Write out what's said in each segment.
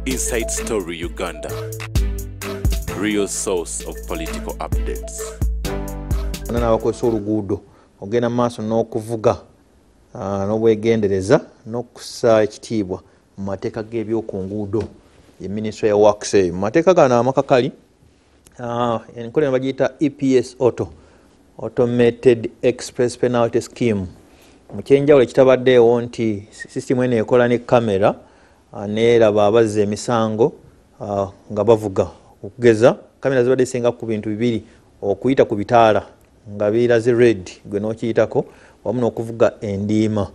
Inside Story Uganda, real source of political updates. Nana wakosa oluguudo ogenda maaso n'okuvuga n'obwegendereza n'okussa ekitiibwa mu mateeka g'ebyoku nguudo ye Ministry ya Works eyo. Mu mateeka gano amakakali enkola bagiyita EPS Automated Express Penalty Scheme. Mu kyenjawulo ekitabaddeewo nti system eno ekola ne kamera neeraba abazza emisango nga bavuga okugeza kamera zibadde zisinga ku bintu bibiri okuyita ku bitaala nga biraze red gwe n'okiyitako wamu n'okuvuga endiima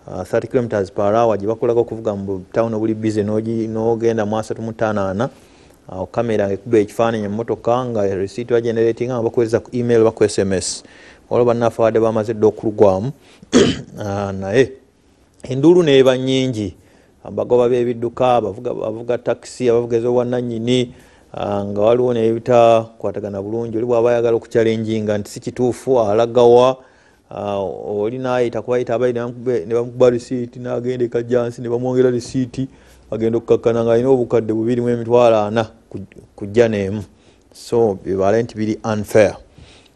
30 km/h gye bakolako okuvuga mu town obuli busy n'ogenda mu 3.8 kamera ekuba ekifaananyi emmotoka nga receipt wa generating nga bakweza ku email baku SMS olwo bannaffe abadde bamaze dda okulugwamu naye enduulu neeba nnyingi abagoba b'ebidduka bavuga taxi abavuga ez'obwannannyini nga waliwo nebitakwatagana bulungi oli bw'aba ayagala okuchallenginga nti si kituufu alagawa oli naayita kubayita abayi ne bamukuba risiiti n'agenda ekajjansi ne bamwongera risiiti agenda okukakkana nga alina obukadde 2.40 kujja n'emu. So bibale nti biri unfair.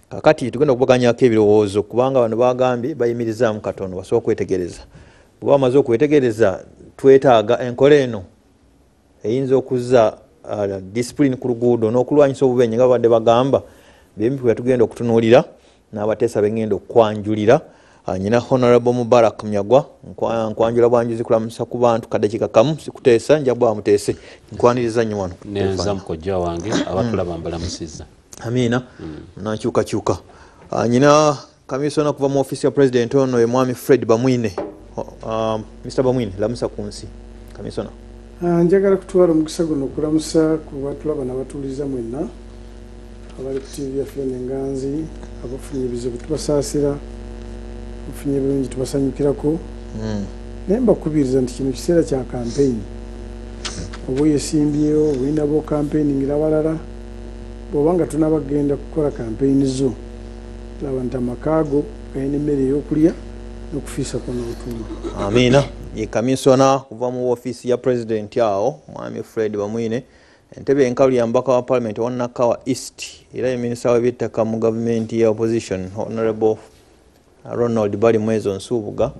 Kakati tugenda okubaganyako ebirowoozo kubanga bano bagambye bayimirizaamu katono basobola okwetegereza. Bwe bamaze okwetegereza twetaaga enkola eno eyinza okuzza discipline ku luguudo n'okulwanyisa obubenje nga babadde bagamba byemipira tugenda okutunuulira n'abateesa bengenda okwanjulira. Nyina Honorable Mubarak Mnyagwa nkwanjula bwanjuzi kulamusa ku bantu kadakiika kamu sikuteesa njagwa muteese nkwaniriza nnyo wano nenza mukojja wange abatulaba mbalamusizza amina nakyukakyuka. Nyina kamisona kuva mu ofisi ya president ono ye mwami Fred Bamwine. Mr. Bamwine lamusa ku nsi kamisona. Njagala kutwala omukisa guno okulamusa ku batulaba n'abatuuliza mwenna abali ku TV yaffe n'enganzi abafunye ebizibu tubasaasira ofunye ebirungi tubasanyukirako naye mbakubiriza nti kino kiseera kya kampeyini oba oyesimbyewo olinabo kampeyini abalala bw'oba nga tunabagenda kukola kampeyini zo laba nti amakaago galina emmere ey'okulya n'okufiisako n'obutundu. Amiina. Ye kamisona kuva mu ofisi ya president awo mwami Fred Bamwine entebe enkalu ya mbaka wa parliament wa Nakawa East era ye minister w'eby'ettaka mu government ya opposition Honorable Ronald Bali Mwezo Nsubuga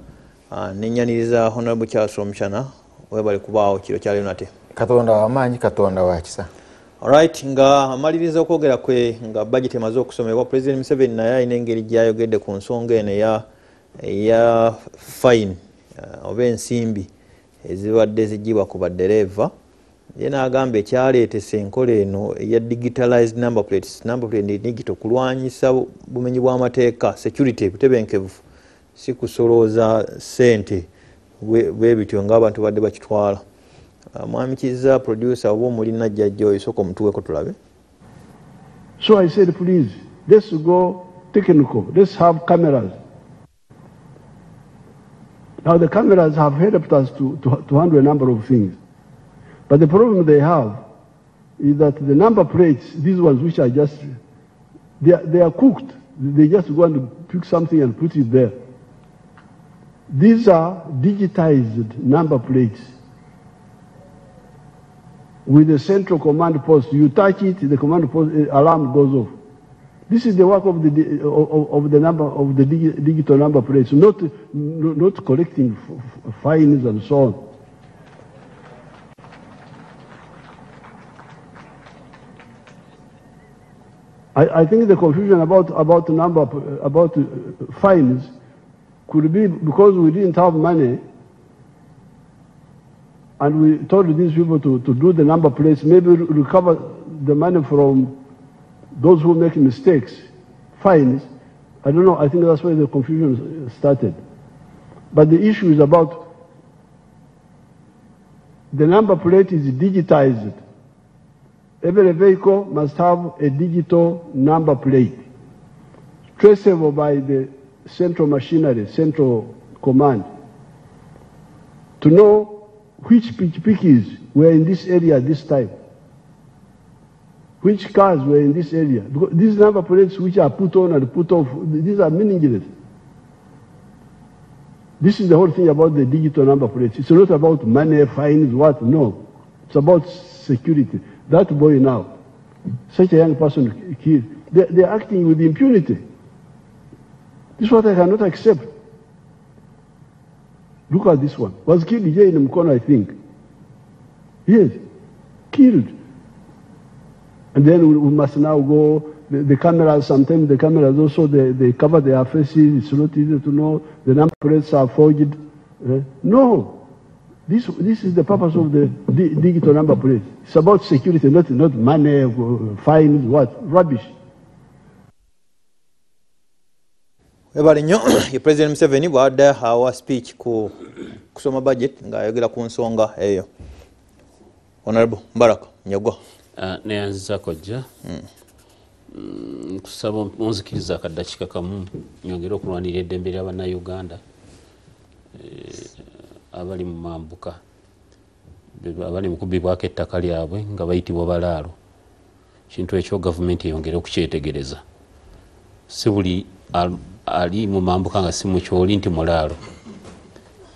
nenyaniriza Honorable Charles Omuchana webali kubaawo kiro kya Leonate. Katonda w'amaanyi Katonda wa kisa. Alright, nga amaliriza okwogera kwe nga budget emaze okusomebwa President Museveni naye alina engeri gy'ayogedde ku nsonga eno eya fine oba ensimbi ezibadde zigibwa ku baddereeva. Ye n'agamba ekyaleetesa enkola eno eya digitalized number plates digito kulwanyisa bumenyi bw'amateeka security butebenkevu si kusolooza ssente bwe bityo ng'abantu badde bakitwala. Mwami Kiza producer oba omulina jjajja oyo sooka omutuweko tulabe. So I said, please, let's go technical. Let's have cameras. Now the cameras have helped us to handle a number of things. But the problem they have is that the number plates, these ones which are just, they are cooked. They just go and pick something and put it there. These are digitized number plates with a central command post. You touch it, the command post alarm goes off. This is the work of the digital number plates, not collecting fines and so on. I think the confusion about fines could be because we didn't have money and we told these people to do the number plates, maybe recover the money from those who make mistakes, fines. I don't know, I think that's where the confusion started. But the issue is about the number plate is digitized. Every vehicle must have a digital number plate, traceable by the central machinery, central command, to know which pikis were in this area at this time, which cars were in this area. Because these number plates which are put on and put off, these are meaningless. This is the whole thing about the digital number plates. It's not about money, fines, what, no. It's about security. That boy now, such a young person killed, they're acting with impunity. This is what I cannot accept. Look at this one. Was killed here in Mkono, I think. Yes, killed. And then we must now go, the cameras, sometimes the cameras also, they cover their faces. It's not easy to know. The number plates are forged. No. This is the purpose of the digital number plate. It's about security, not money, fines, what? Rubbish. Ebale nnyo ye President Museveni bw'adda awa speech ku kusoma budget ng'ayogera ku nsonga eyo. Honorable Mbaraka Nyagwa. Neyanziza kojja. Kusaba munzikiriza akaddakiika kamu nyongera okulwanirira eddembe ly'Abannayuganda abali mu mambuka abali mu kubbibwako ettaka lyabwe nga bayitibwa balaalo. Kintu ekyo gavumenti eyongere okukyetegereza. Si buli ali mu mambuka nga si mu kyoli nti mulaalo.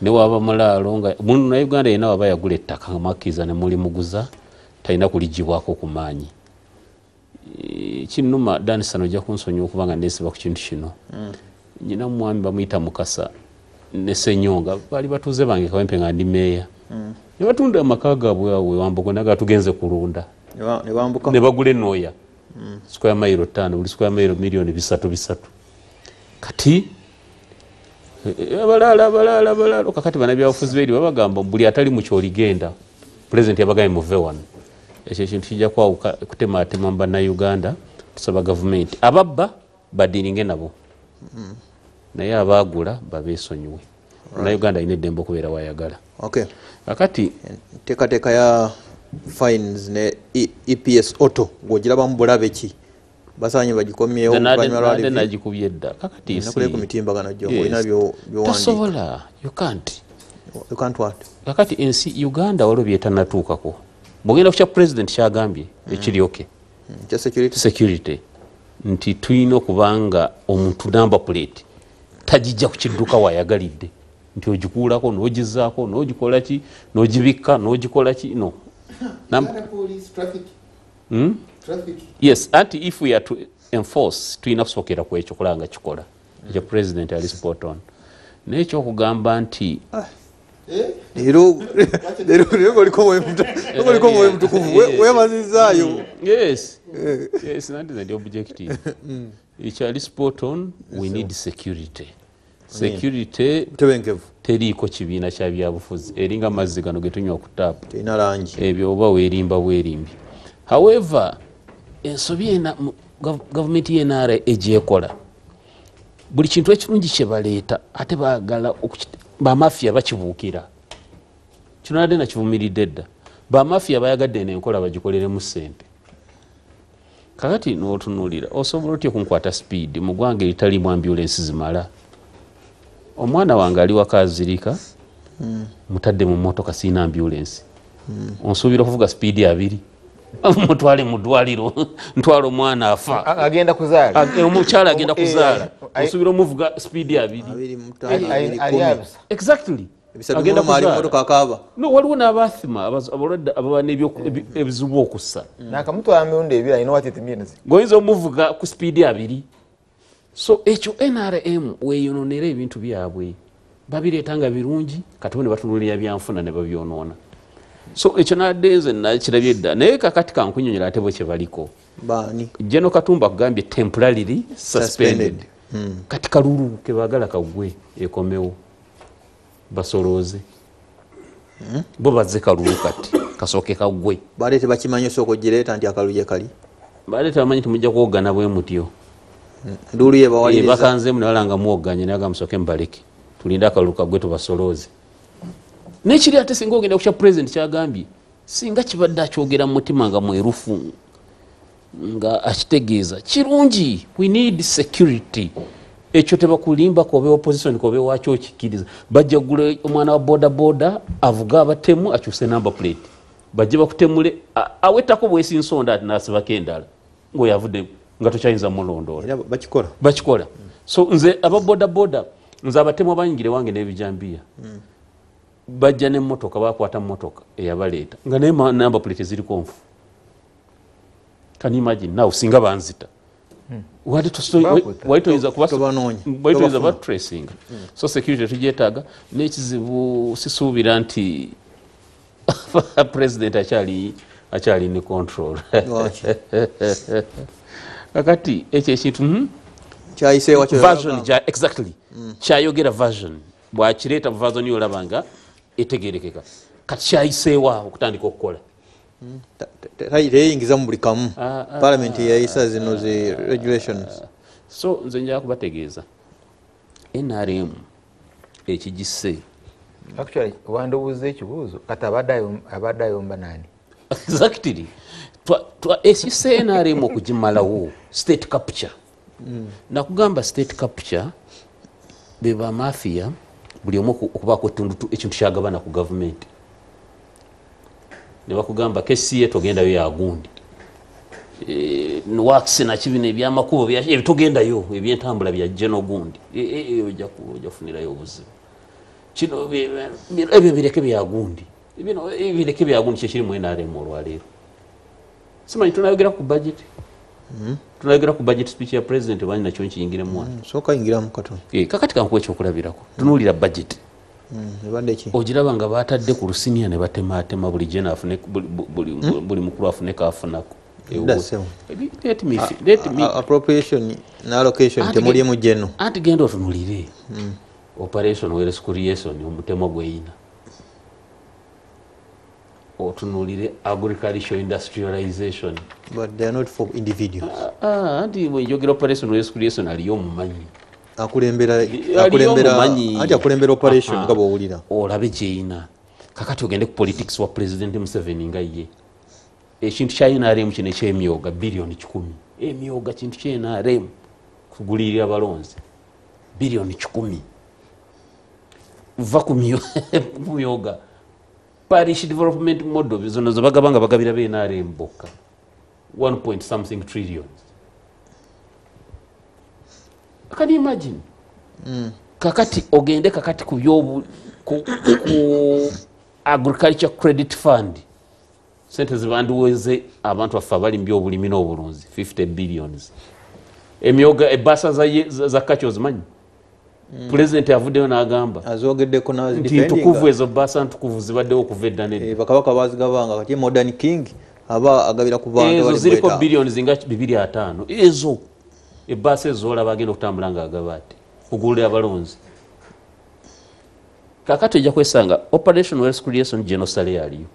Ne waba mulaalo nga Munnayuganda yenna waba yagula ettaka nga makkiriza ne mulimuguza talina kuligibwako ku maanyi. Kinnuma Danisano ojja kunsonyiwa okuba nga neesiba ku kintu kino. Nyina mwami bamuyita Mukasa ne Senyonga baali batuuze bange Kawempe nga ndi meeya. Ne batunda amaka gaabwe awo Wambogo naga tugenze kulunda. Ne bagula ennooya. Square mile 5 buli square mile milioni 3 kati abalaalo kakati banabyabufuzi beeri babagamba buli atali mu kyoligenda president yabagaye muve wano. Ekyo ekintu kijja kwawuka kutematema mu Bannayuganda. Tusaba gavumenti ababba badiiringe nabo naye abaagula babeesonyiwe. Bannayuganda alina eddembe okubeera wayagala. Okay. Kakati Teekateeka ya fines ne EPS auto gw'ogiraba mu bulabe ki basaanye bagikomyewo nade nagikubye edda. Kakati nakule ku mitimbagano gyo olina by'owandiika. Tasobola, you can't what? Kakati ensi Uganda waliwo byetanatuukako. Bw'ogenda ku kya president kyagambye ekiri okay. Kya security nti tulina okubanga omuntu number plate tajijja ku kidduka wayagalidde nti ogikuulako n'ogizaako n'ogikola ki n'ogibikka n'ogikola ki no. Traffic. Yes, anti if we are to enforce tulina kusookera ku ekyo kulanga kikola. Ekyo president ali spot on. N'ekyo okugamba nti Leero oliko mwoyo mutukuvu weebazizaayo. Yes, that is the objective. Ekyali spot on. We need security. Security teriiko kibiina kya byabufuzi eringa amazzi gano ge tunywa ku taapu terina langi ebyo oba weerimba bwerimbi. However, ensobi ena gavumenti y'enaara egyekola buli kintu ekirungi kye baleeta ate baagala bamafiya bakibuukira. Kino nadde nakivumiridde dda. Bamafiya bayagadde n'enkola bagikoleremu ssente. Kakati n'otunuulira osobola otya okunkwata speed mu ggwanga eritalimu ambulance zimala. Omwana wange ali waka azirika mutadde mu mmotoka siina ambulance. Onsuubira okuvuga speed 2 mutwale mu ddwaliro ntwala omwana afa agenda kuzaala omukyala agenda kuzaala onsuubira omuvuga speed 2 exactly agenda kuzaala. No, waliwo n'abathima abalwadde ababa n'ebizibu okussa nakamutwala mirundi 2 alina what it means ng'oyinza omuvuga ku speed 2. So ekyo NRM weeyononera ebintu byabwe babireeta nga birungi kati bo ne batunuulira byanfuna ne babyonoona. So ekyo nadde nze nakirabye dda naye kakati kankunyonyola ate bo kye baliko. General Katumba akugambye temporarily suspended. Kati kalulu ke baagala kagwe ekomewo basolooze bo bazze kalulu kati kasooke kagwe. Baade tebakimanyi osooka ogireeta nti akalulu gye kali. Baade tebamanyi timujja kuwogana bwe mutyo. Nduulu ye bawaliriza bakanzeemu ne balanga muwoganye naye agamusooke mubaleke tulinde akalulu kagwe tubasolooze. N'ekiri ate singa ogenda ku kya president kyagambye singa kibadde akyogera mu mutima nga mwerufu nga akitegeeza kirungi. We need security. Ekyo tebakulimba kobe opposition kobe wakyo okikiriza. Bajja gula omwana wa boda avuga abatemu akyuse number plate bajja bakutemule awetako bwesinsonda ati nasibako endala ng'oyavudde nga tokyayinza mulondoola bakikola. So nze aba boda nze abatemu abanyingire wange n'ebijambiya bajja n'emmotoka bakwata mmotoka eyabaleeta nga naye number plate ziriko nfu. Can you imagine now singa banzita waitoyinza kuba tracing. So security tugyetaaga n'ekizibu sisuubira nti president akyali ne control. Kakati ekyo ekintu version exactly kyayogera version bwakireeta version yolaba nga etegerekeka kati kyayiseewo okutandika okukola teyingiza mu buli kamu parliament yayisa zino zi regulations. So nze njala kubategeeza NRM ekigisse actually wandobuuza ekibuuzo kati abadde ayomba nani? Exactly. Esise NRM okugimalawo state capture. Nakugamba state capture beba mafia buli omu okubaako ekintu kyagabana ku government. Ne bakugamba kesi yetu ogendayo yagundi. Works na kibina ebyamakubo ebitugendayo ebyentambula bya jeno gundi. Ojja kufunirayo obuzibu. Kino ebyo bireke byagundi. Ebireke byagundi kyekiri mu NRM olwaleero. Simanyi tunayogera ku budget. Tunayogera ku budget speech ya president bani nakyo nkiyingire mu wano. Soka ingira mu katono. Kakati kankuwa ekyokulabirako. Tunuulira budget. Ebadde ki? Ogiraba nga batadde ku lusinia ne batematema buli jena afune buli mukulu afune kafunako. Let me appropriation na allocation temuli mu jeno. Anti gendo tunulire. Operation where recreation omutemo gweyina. Otunulire agricultural industrialization. But they are not for individuals. Anti mwenjogera operation where recreation aliyo mumanyi. Akulembera operation nga bwowulira. Olabe gyeyina. Kakati ogende ku politics wa president Museveni nga ye. Ekintu kya NRM kino ekyemyoga billion 10. Emyoga kintu kya NRM kugulirira balonzi. Billion 10. Va ku myoga. Parish development model zono bagabanga bagabira be NRM bokka. 1 point something trillion. Can you imagine? Kakati ogende kakati ku byobu ku agriculture credit fund. Sente zibanduweze abantu afa bali byobulimi n'obulunzi 50 billions. Emyoga ebasa za kacho zimanyi. President avuddeyo n'agamba azogeddeko n'azidefendinga tukuvu ezo basa ntukuvu zibaddewo okuva edda bakabaka bazigabanga kati modern king aba agabira ku bantu ezo ziriko billions nga 205 ezo ebasa ezola bagenda okutambula nga agabate kugulira abalonzi kakati ejja kwesanga operation wealth creation genocide yaliyo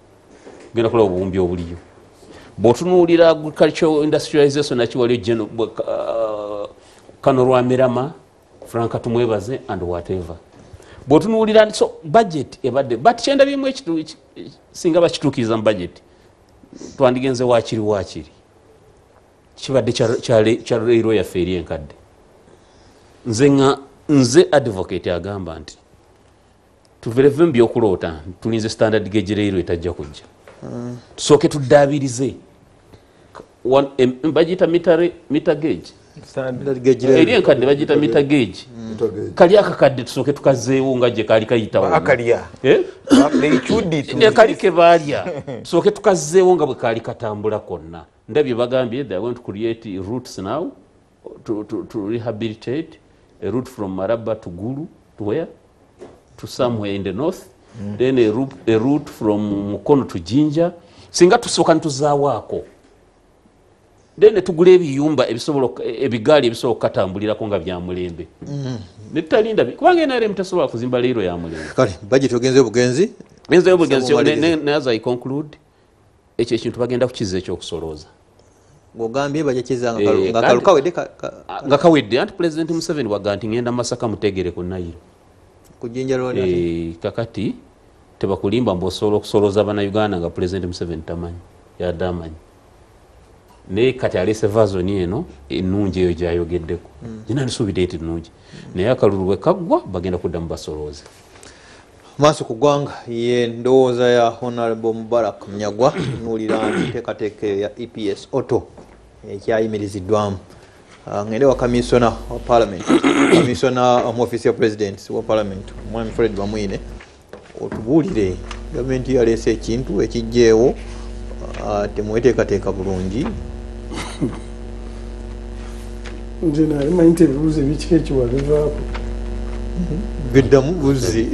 genda kola obumbi obuliyo bwotunuulira agricultural industrialization nakiwaliyo kano lwamirama Franka tumwebaze and whatever. Botunuulira so budget ebadde but kyenda bimu ekitu singa bakitukiriza mu budget. Twandigenze wakiri. Kibadde kya leero ya feri enkadde. Nze advocate agamba nti tuvereve mbyokulota tulinze standard gauge leero etajja kujja. Tusooke tuddaabirize. Bagita meter gauge. Standard gauge eri enkadde bagita meter gauge. Kali akakadde tusooke tukazeewo nga gye kali kayitawo. Akalya. Ne kali ke baalya. Tusooke tukazeewo nga bwe kali katambula konna. Ndabye bagambye they are going to create routes now to rehabilitate a route from Maraba to Gulu to where? To somewhere in the north. Then a route from Mukono to Jinja. Singa tusooka ntuzaawaako. Then tugula ebiyumba ebigaali ebisobola okukatambulirako nga bya mulembe. Netalinda kubanga NRM tasobola kuzimba leero ya mulembe. Kale budget ogenze obugenzi. Genze obugenzi as I conclude ekyo ekintu bagenda kukiza ekyokusolooza. Ng'ogambye bajjakizanga nga kalukawedde nga kawedde anti President Museveni waga nti ngenda Masaka mutegere ku Nile. Kujinja lwona. Kakati tebakulimba mbosobola okusolooza Bannayuganda nga President Museveni tamanyi yadamanyi. Ne kati alese vazoni eno ennungi eyo gyayogeddeko. Jina nisuubira eti nnungi. Naye akalulu bwe kaggwa bagenda kuddamu basolooze. Maaso ku ggwanga ye ndowooza ya Honorable Mubarak Munyagwa tunuulira nteekateeka ya EPS Auto ekyayimiriziddwamu. Ngende wa kamisona wa Parliament, kamisona mu office ya President wa Parliament, Mwami Fred Bamwine otubuulire gavumenti yaleese ekintu ekijjeewo temweteekateeka bulungi. nze nali manyi nti ebibuuzo ebikika ekiwa bivaako biddamu buzzi.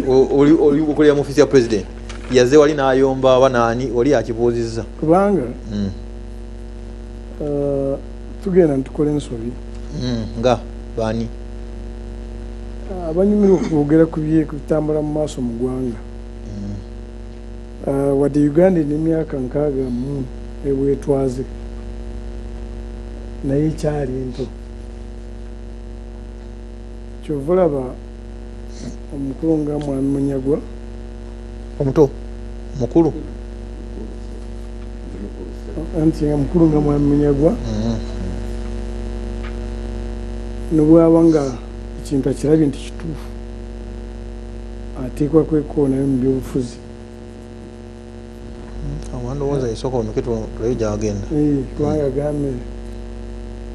Oli okolera mu ofiisi ya president yazze wali n'ayomba aba naani oli akibuuzizza kubanga tugenda ntukole ensobi nga baani abanyumirwa okwogera ku bitambula mu maaso mu ggwanga wadde Uganda n'emyaka 60 ebwetwaze naye ekyali nto. kyova olaba omukulu nga Mwami Munyagwa omuto mukulu anti nga mukulu nga Mwami Munyagwa nobwaba nga ekintu akirabye nti kituufu ateekwa kwekoonayo mu byobufuzi. ndowooza esooka onuke tulayo gyagenda kubanga agambe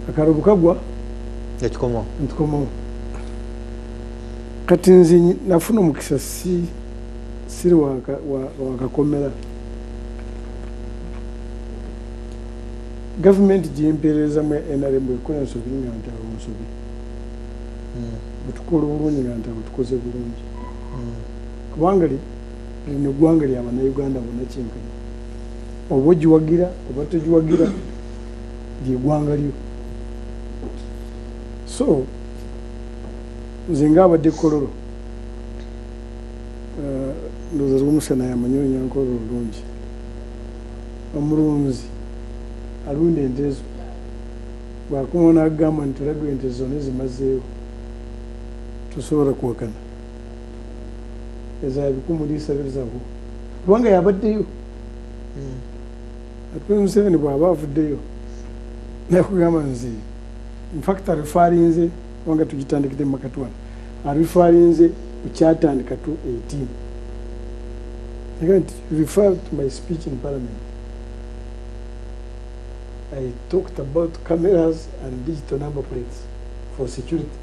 akalo bukagwa yakikomawo ntukomawo. kati nze nafuna omukisa siri wakakomera. gavumenti gyempeerezamu NRM ekola ensobi nga ntawe nsobi bwetukola obulungi nga ntawe tukoze bulungi kubanga lino eggwanga lya bannayuganda bonna kyenkana oba ogiwagira oba togiwagira lyeggwanga lyo. so nze ngaabadde kololo ndowooza lwomusana yamanyi onyankololo olungi omulunzi alunda ente ezo bwakuma n'agamba nti tolagwa ente zonna zimazeewo tosobola kuwakana ezabikumuliisabirizaho kubanga yabaddeyo ate Museveni bw'aba avuddeyo nakugamba nze infact arifarinze kubanga tugitandikidde mumakatwana arifarinze kukyatandika tu 18 again refer to my speech in parliament. I talked about cameras and digital number plates for security.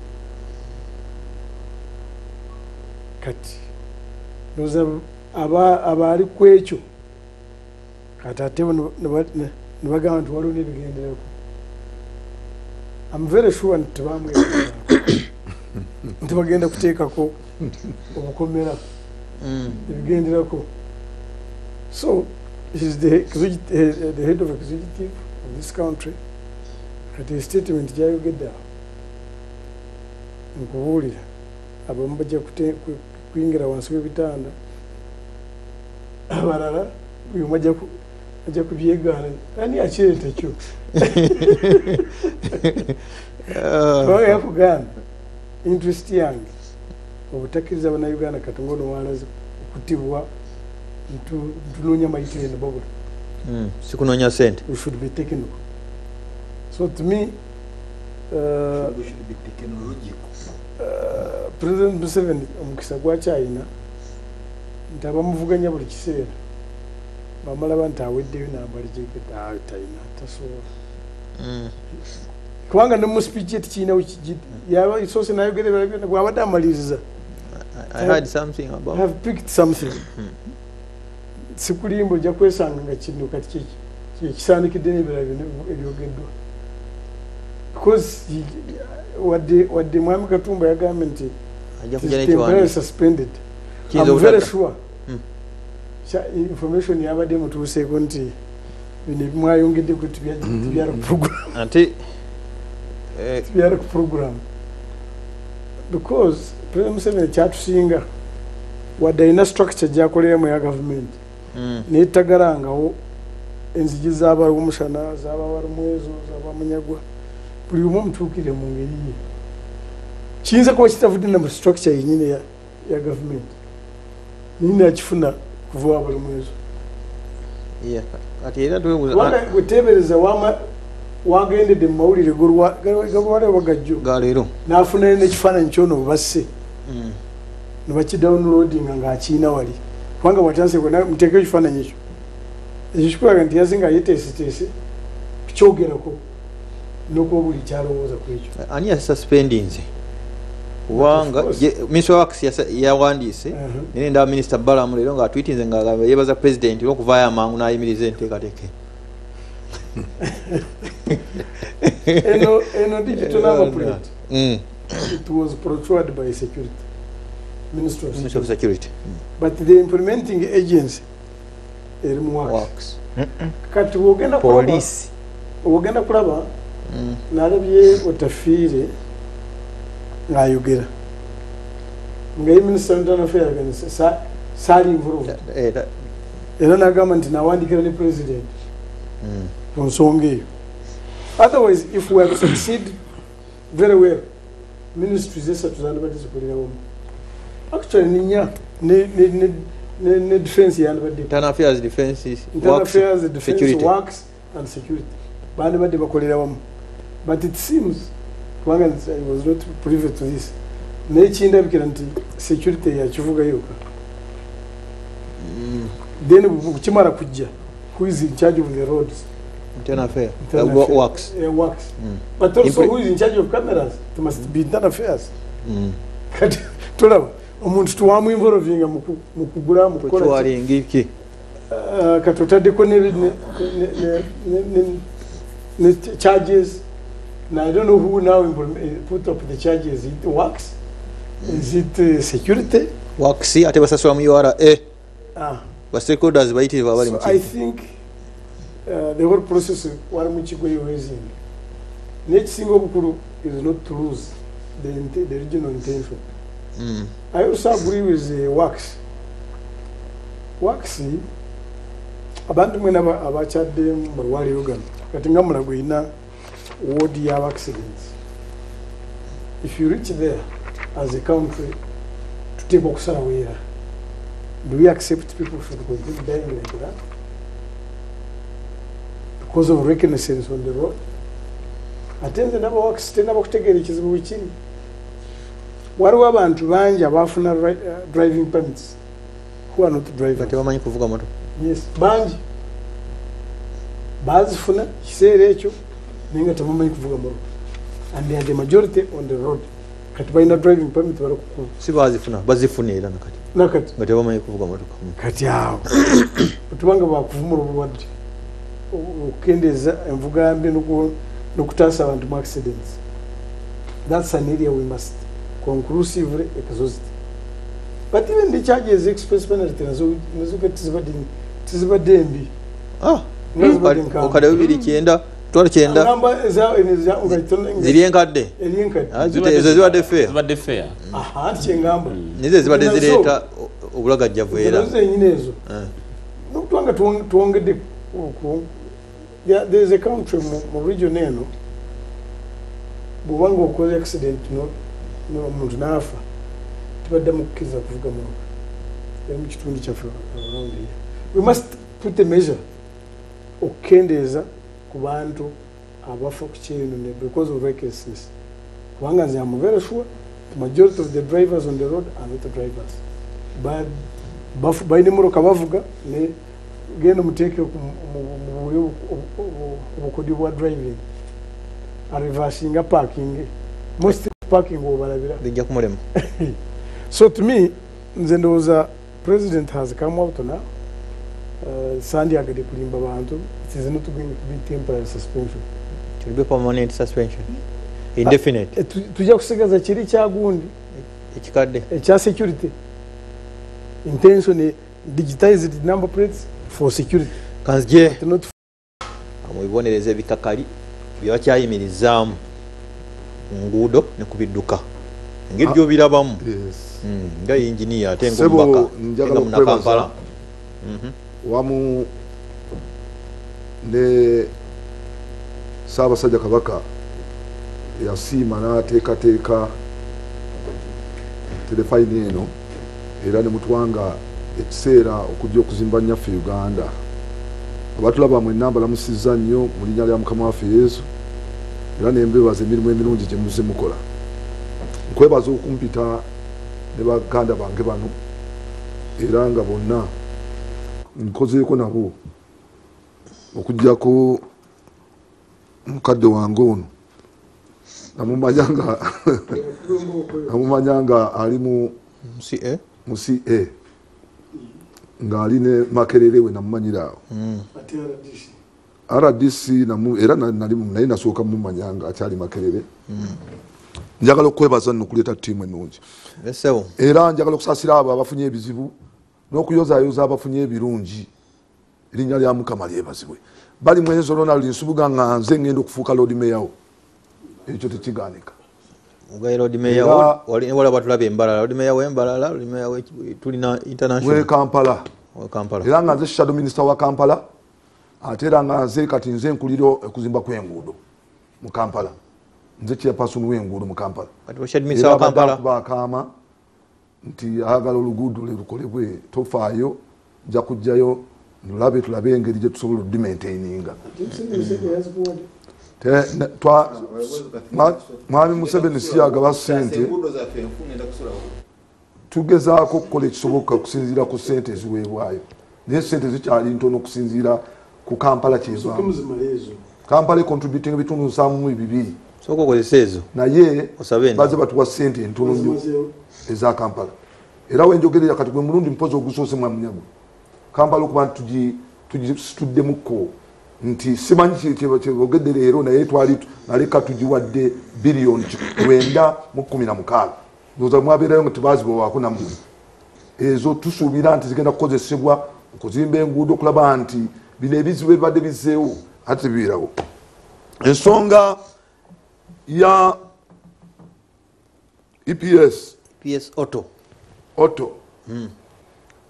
Kati noza abali kwekyo kati ate nebagamba nti waliwo n'ebigenderako. I'm very sure nti bamwegera nti bagenda kuteekako obukomera ebigenderako. So he's the head of executive of this country. Kati statement gyayogedde awo nkubuulira abamu bajja kuyingira wansi w'ebitanda abalala uyu ajja kubyegaana ani akireeta kyo kubanga yakugamba interest yange obutakkiriza bannayuganda kati ngono walaze okutibwa ntunoonya mayitire ne babula sikunoonya sente. we should be technical. So to me we should be technological. President Museveni omukisa gwakyayina nti abamuvuganya buli kiseera bamalaba nti aweddeyo nambali gyegedde talina tasobola kubanga ne mu speech tekirinawo yaba isoose nayogera bwabadde amaliriza I heard something about. I have picked something. Sikulimbo ojja kwesanga nga kino kati kisandikidde n'ebirala ebyogeddwa because wadde Mwami Katumba yagambye nti temporarily suspended. I'm very sure information yabadde mutuuseeko nti bino mwayongedde ku tibyala ku program because President Museveni kyatusinga wadde alina structure gyakoleramu ya gavumenti naye tagalangawo enzigi z'abalwomusana z'ababalumwezo z'abamunyagwa buli omu omutuukire mu ngeri ye kiyinza kuba kitavudde na mu structure yennyini ya gavumenti naye nakifuna kuva abalumwezo kati era weteebereza wagendedde mu mawulire galwale bagajjo galeero n'afunayo n'ekifaananyi kyono basse ne bakidownloadinga ng'akiina wali kubanga bwatanse muteeke ekifaananyi ekyo ekyo kikulaga nti yasinga yeteeseteese kukyogerako n'okuba buli kyalowooza ku ekyo. ani yasuspendinze kubanga Minister wa Works yawandiise nene nda Minister Balamu lero nga tweetinze nga yebaza president okuvaayo amangu n'ayimiriza enteekateeka eno digital number plate it was procured by security Ministry of Security but the implementing agency erimu Works kati wogenda police wogenda kulaba nalabye otafiire ngayogera nga Minister of Internal Affairs sali involved era nagamba nti nawandikira ne president ku nsonga eyo otherwise if we are to succeed very well ministries esatu zandibadde zikolerawamu actually ninya ne defense yandibadde Internal Affairs Defense Security Works and Security bandibadde bakolerawamu but it seems kubanga I was not privy to this nekindabikira nti security yakivuga yoka then ukimara kujja who is in charge of the roads Internal Affairs Works but also who is in charge of cameras it must be Internal Affairs kati tulaba omuntu tuwamu involvinga mu kugula mu kukola kuchwalinga iki kati otaddeko ne charges. Now I don't know who now put up the charges. Is it Works? Is it security? Works ate basasula mu URA ba stakeholders bayitire babali mu I think the whole process wali mu kigo yowezinga nekisinga obukulu is not to lose the regional intention. I also agree with Works. Works abantu mwena abakyadde mu malwaliro gano kati nga Mulago ina ward of accidents. If you reach there as a country to take Okusara, do we accept people should continue dying like that because of reconnaissance on the road? Attend the number of accidents ekizibu kiri waliwo abantu bangi abafuna driving permits who are not driving. Tebamanyi kuvuga moto. Yes, bangi bazifuna kiseera ekyo ninga tabamanyi kuvuga moto and they are the majority on the road kati balina driving permit bali kukulu si bazifuna era nakati nga tebamanyi kuvuga moto kati awo otubanga bakuvumula obulwadde okukendeza envuga yambi n'okutaasa abantu mu accidents. That's an area we must conclusively exhaust. But even the charges express penalty nazo tizibadde embi. Okadde 2,900 ziri enkadde ezo zibadde fair kyengamba nizo zibadde zireeta obulagajjavu era zenyini ezo nokutwanga tuwongedde there is a country mu region eno bwobanga okoze accident omuntu n'afa tibadde mukkiriza kuvuga motoka eri mu kitundu kyaffe around here. We must put a measure okukendeeza ku bantu abafa ku kyeno because of recklessness kubanga nze am very sure the majority of the drivers on the road are not the drivers but balina emmotoka bavuga ne genda muteeke obukodi bwa driving reversinga parking most parking obalabira bijja kumulema. So to me nze ndowooza president has come out now Sandy agade kulimba bantu. It is not going to be temporary suspension. It will be permanent suspension. Indefinite. Tujja kusigaza kiri kyagundi ekikadde ekya security. Intention digitized number plates for security. Kanzije amuibonereze bikakali byakyayimirizaamu nguudo ne kubidduka engeri gyobirabamu nga engineer ate ng'omubaka nga Munnakampala wamu ne Ssaabasajja Kabaka yasiima n'ateekateeka terefayini eno era ne mutwanga ekiseera okujja okuzimba nnyaffe Uganda. Abatulaba mwenna mbalamusizza nnyo mu linnya lya Mukama waffe Yesu era nembebaza emirimu emirungi gye muzze mukola. Nkwebaza okumpita ne baganda bange bano era nga bonna nkozeeko nabo okuggyako mukadde wange ono namumanyanga ali mu CA nga aline Makerere we namumanyira RDC era naye nasooka mumanyanga akyali Makerere. Njagala okwebaza nno okuleeta ttiimu ennungi era njagala okusaasira abo abafunye ebizibu n'okuyozaayoza abafunye ebirungi. Erinnya lya Mukama lyebazibwe. Bali mwezo Ronald Nsubuga nga nze ngenda okufuuka Lord Mayor. Ekyo tekigaanika. Ugaye Lord Mayor wala batulabe embalala. Lord Mayor w'embalala, Lord Mayor tulina international. We Kampala. Era nga nze Shadow Minister wa Kampala. Ate era nga nze kati nze nkulira okuzimba kw'enguudo mu Kampala. Nze chairperson w'enguudo mu Kampala. Kati Shadow Minister wa Kampala bakama nti ayagala oluguudo lukolebwe tofaayo nja kujjayo tulabe engeri gye tusobola okudimaintaininga. Mwami Museveni siyagaba ssente tugezaako okukola ekisoboka okusinziira ku ssente eziweebwayo naye ssente zikyali ntono okusinziira ku Kampala kyevaamu. Kampala contributing ebitundu 7.2 soko kozesa ezo naye baze batuwa ssente entono nnyo eza Kampala. Era wenjogerera kati gwe mulundi mpozi ogusoose Mwamunyago Kampala okuba tugituddemukko nti simanyi kyebogedde leero naye twali naleka tugiwadde biliyoni 916 ndowooza mwabeerayo nga tebazibawaako nammwe. Ezo tusuubira nti zigenda kukozesebwa okuzimba enguudo okulaba nti bino ebizibu ebibadde bizzeewo ate tebibeerawo. Ensonga ya EPS auto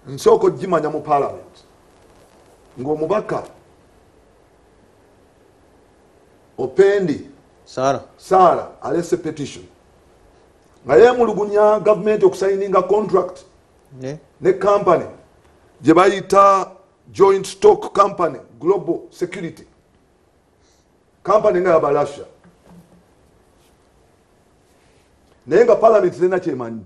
nsooka ogimanya mu Parliament ng'omubaka Opendi Sara alese petition nga yeemulugunya gavumenti okusayininga contract ne company gye bayita joint stock company global security company nga yabalasha naye nga Parliament terina kyemanyi.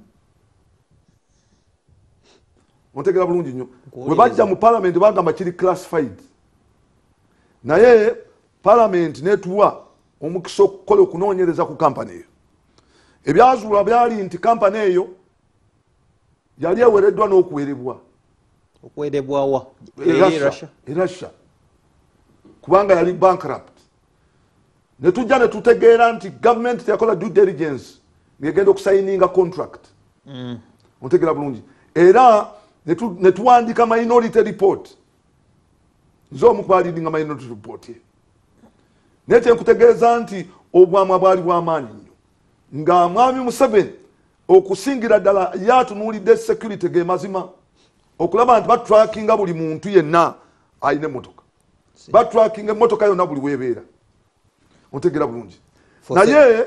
Ontegera bulungi nnyo bwe bajja mu Parliament bagamba kiri classified naye Parliament netuwa omukisa okukola okunoonyereza ku kampani eyo. Ebyazuulwa byali nti kampani eyo yali ewereddwa n'okuwerebwa. Okuwerebwawa Russia kubanga yali bankrupt. Ne tujja ne tutegeera nti government teyakola due diligence ng'egenda okusayininga contract. Ontegera bulungi era ne tuwandika minority report nze omu kwalidinga minority report naye kyenkutegeeza nti obwama bwali bw'amaanyi nnyo nga Mwami Museveni okusingira ddala yatunuulidde security ge mazima okulaba nti batrackinga buli muntu yenna alina emmotoka batrackinga emmotoka yonna buli weebeera. Ontegera bulungi naye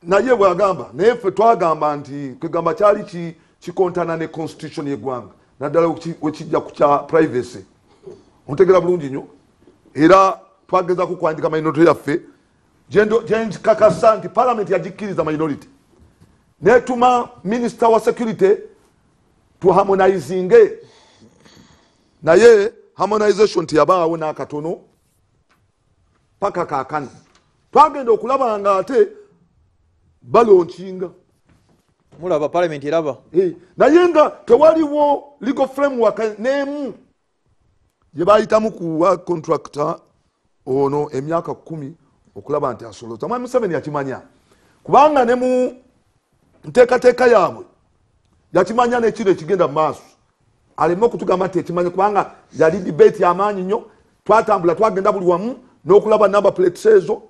naye bwagamba naye ffe twagamba nti kwegamba kyali kikontana ne constitution y'eggwanga naddala wekijja ku kya privacy. Ontegera bulungi nnyo era twagezaako kwandika minority yaffe gyekakasa nti Parliament yagikkiriza minority netuma Minister wa security tuharmonizinge naye harmonization tiyabaawo n'akatono paka kaakano twagenda okulaba nga ate balonkinga mulaba Parliament eraba naye nga tewaliwo legal framework n'emu gye bayitamu kuwa contractor ono emyaka 10 okulaba nti asoloza. Mwami Museveni yakimanya kubanga ne mu nteekateeka yaabwe yakimanya n'ekiro ekigenda mu maaso aleme okutugamba nti ekimanya kubanga yali debate y'amaanyi nnyo twatambula twagenda buli wamu n'okulaba number plates ezo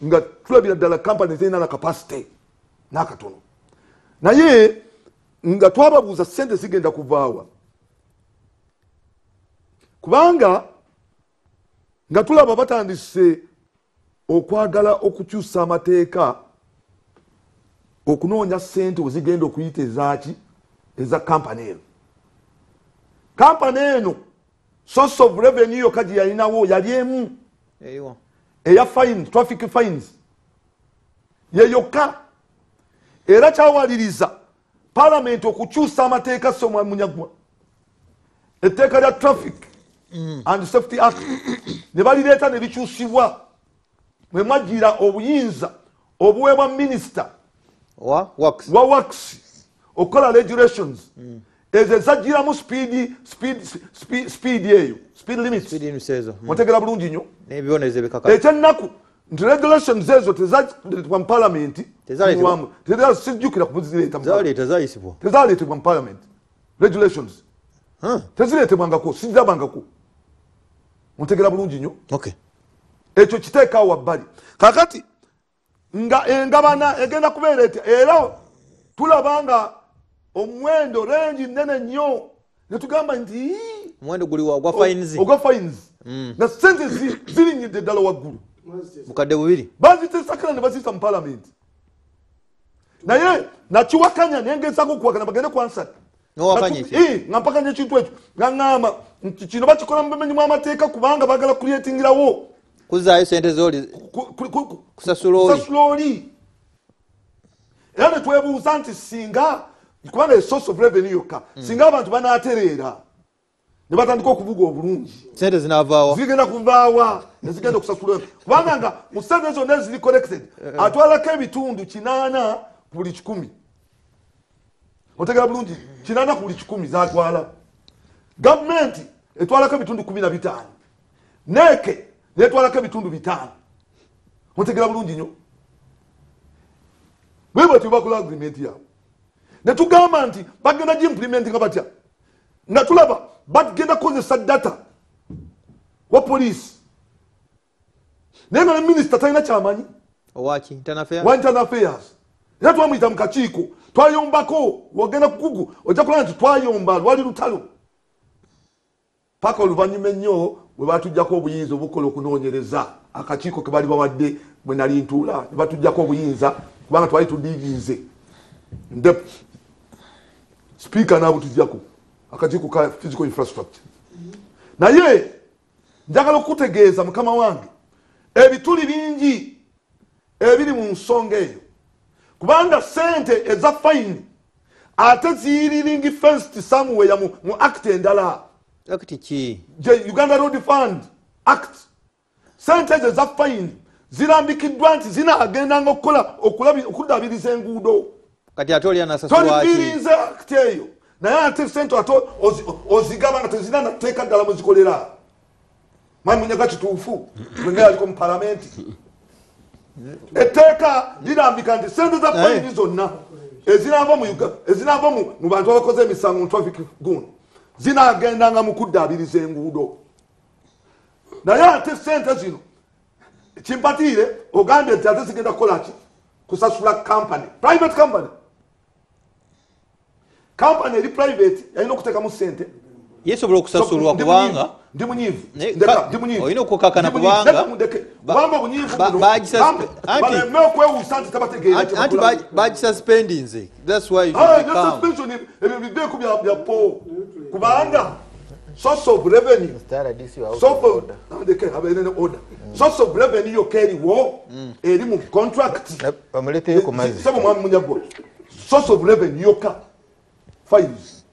nga tulabira ddala company zirina na capacity n'akatono naye nga twababuuza ssente zigenda kuvaawa kubanga nga tulaba batandise okwagala okukyusa amateeka okunoonya ssente wezigenda okuyita ezaaki eza kampani eno. Kampani eno source of revenue yokka gye yalinawo yali emu eya fines, traffic fines ye yokka era kyawaliriza Parliament okukyusa amateeka Ssemwa Munyagwa etteeka lya traffic and safety act ne balireeta ne bikyusibwa mwe mwajira obuyinza obuweebwa minisita wa works wa works okola regulations ezo ezagiramu speed eyo speed limits misezo mutegera bulungi nnyo n'ebibonerezo ebikaka ekyennaku nti regulations ezo tezaletebwa mu parliament tezasijjukira kuzireeta tezaleetebwa mu parliament regulations tezireetebwangako sizirabangako mutegera bulungi nnyo ekyo kiteekaawo wabbali kakati nga engabana egenda kubeera etya era tulaba nga omuwendo rengi nene nnyo netugamba nti omuwendo guli ogwa fines na sente zirinyidde ddala waggulu bukadde bubiri bazitesakira ne baziyisa mu palamenti naye nakiwakanya nengezaako okuwakana bagende kwansat nga mpakanya ekintu ekyo nga ŋŋamba nti kino bakikola mu bumenyi bw'amateeka kubanga bagala kulyetingirawo kuzaayo sente zoli kusasula oli era netwebuuza nti singa kubanga esource of revenue yokka singa abantu banaatereera ne batandika okuvuga obulungi sente zinavaawa zigenda kuvaawa nezigenda okusasula kubanga nga mu sente zonna eziri collected atwalako ebitundu 8 ku buli 100 otegera bulungi 8 ku buli 100 zatwala gavumenti etwalako ebitundu 15 neeke netwalako ebitundu 5 otegera bulungi nnyo bwe tubakola agreement yawe netugamba nti bagenda gimplement nga batya nga tulaba bagenda kukozesa data wa poliisi naye nga ne minisita talina kyamanyi owaki wa internal affairs era twamuyita mu kakiiko twayombako wagenda ku Google ojja kulaba nti twayomba lwali lutalo paka oluvannyuma ennyo bwe batujjako obuyinza obukola okunoonyereza akakiiko ke bali bawadde bwe nali ntuula ne batujjako obuyinza kubanga twali tudiiginze ndep speaker n'abutujjako akakiiko ka physical infrastructure naye njagala okutegeeza mukama wange ebituli bingi ebiri mu nsonga eyo kubanga sente eza fine ate ziriringi first somewhere mu act endala act ki Uganda Road Fund Act sente ezo eza fine zirambikiddwa nti zinaagendanga okudabiriza enguudo kati ate oli anasasulwaki tolibirize act eyo naye ate sente ate ozigaba nga tezina nateeka ddala muzikolera mani munyaga kituufu nga aliko mu palamenti etteeka lirambika nti sente za fayini zonna ezinaava mu bantu abakoze emisango mu traffic gun zinaagendanga mu kuddaabiriza enguudo naye ate sente zino kimpatiire ogambye nti ate zigenda kukolaki kusasula private company eri private yalina okuteekamu sente yesobola okusasulwa kubanga ndi munyiivu olina okukakana kubanga obunyiivu baleme okwewuusa nti tabategeera anti bagisuspendinze thats why suspension ebyo bideeku bya po kubanga source of revenue source of revenue yokka eriwo eri mu contract sebo mwami munyagwa source of revenue yokka fines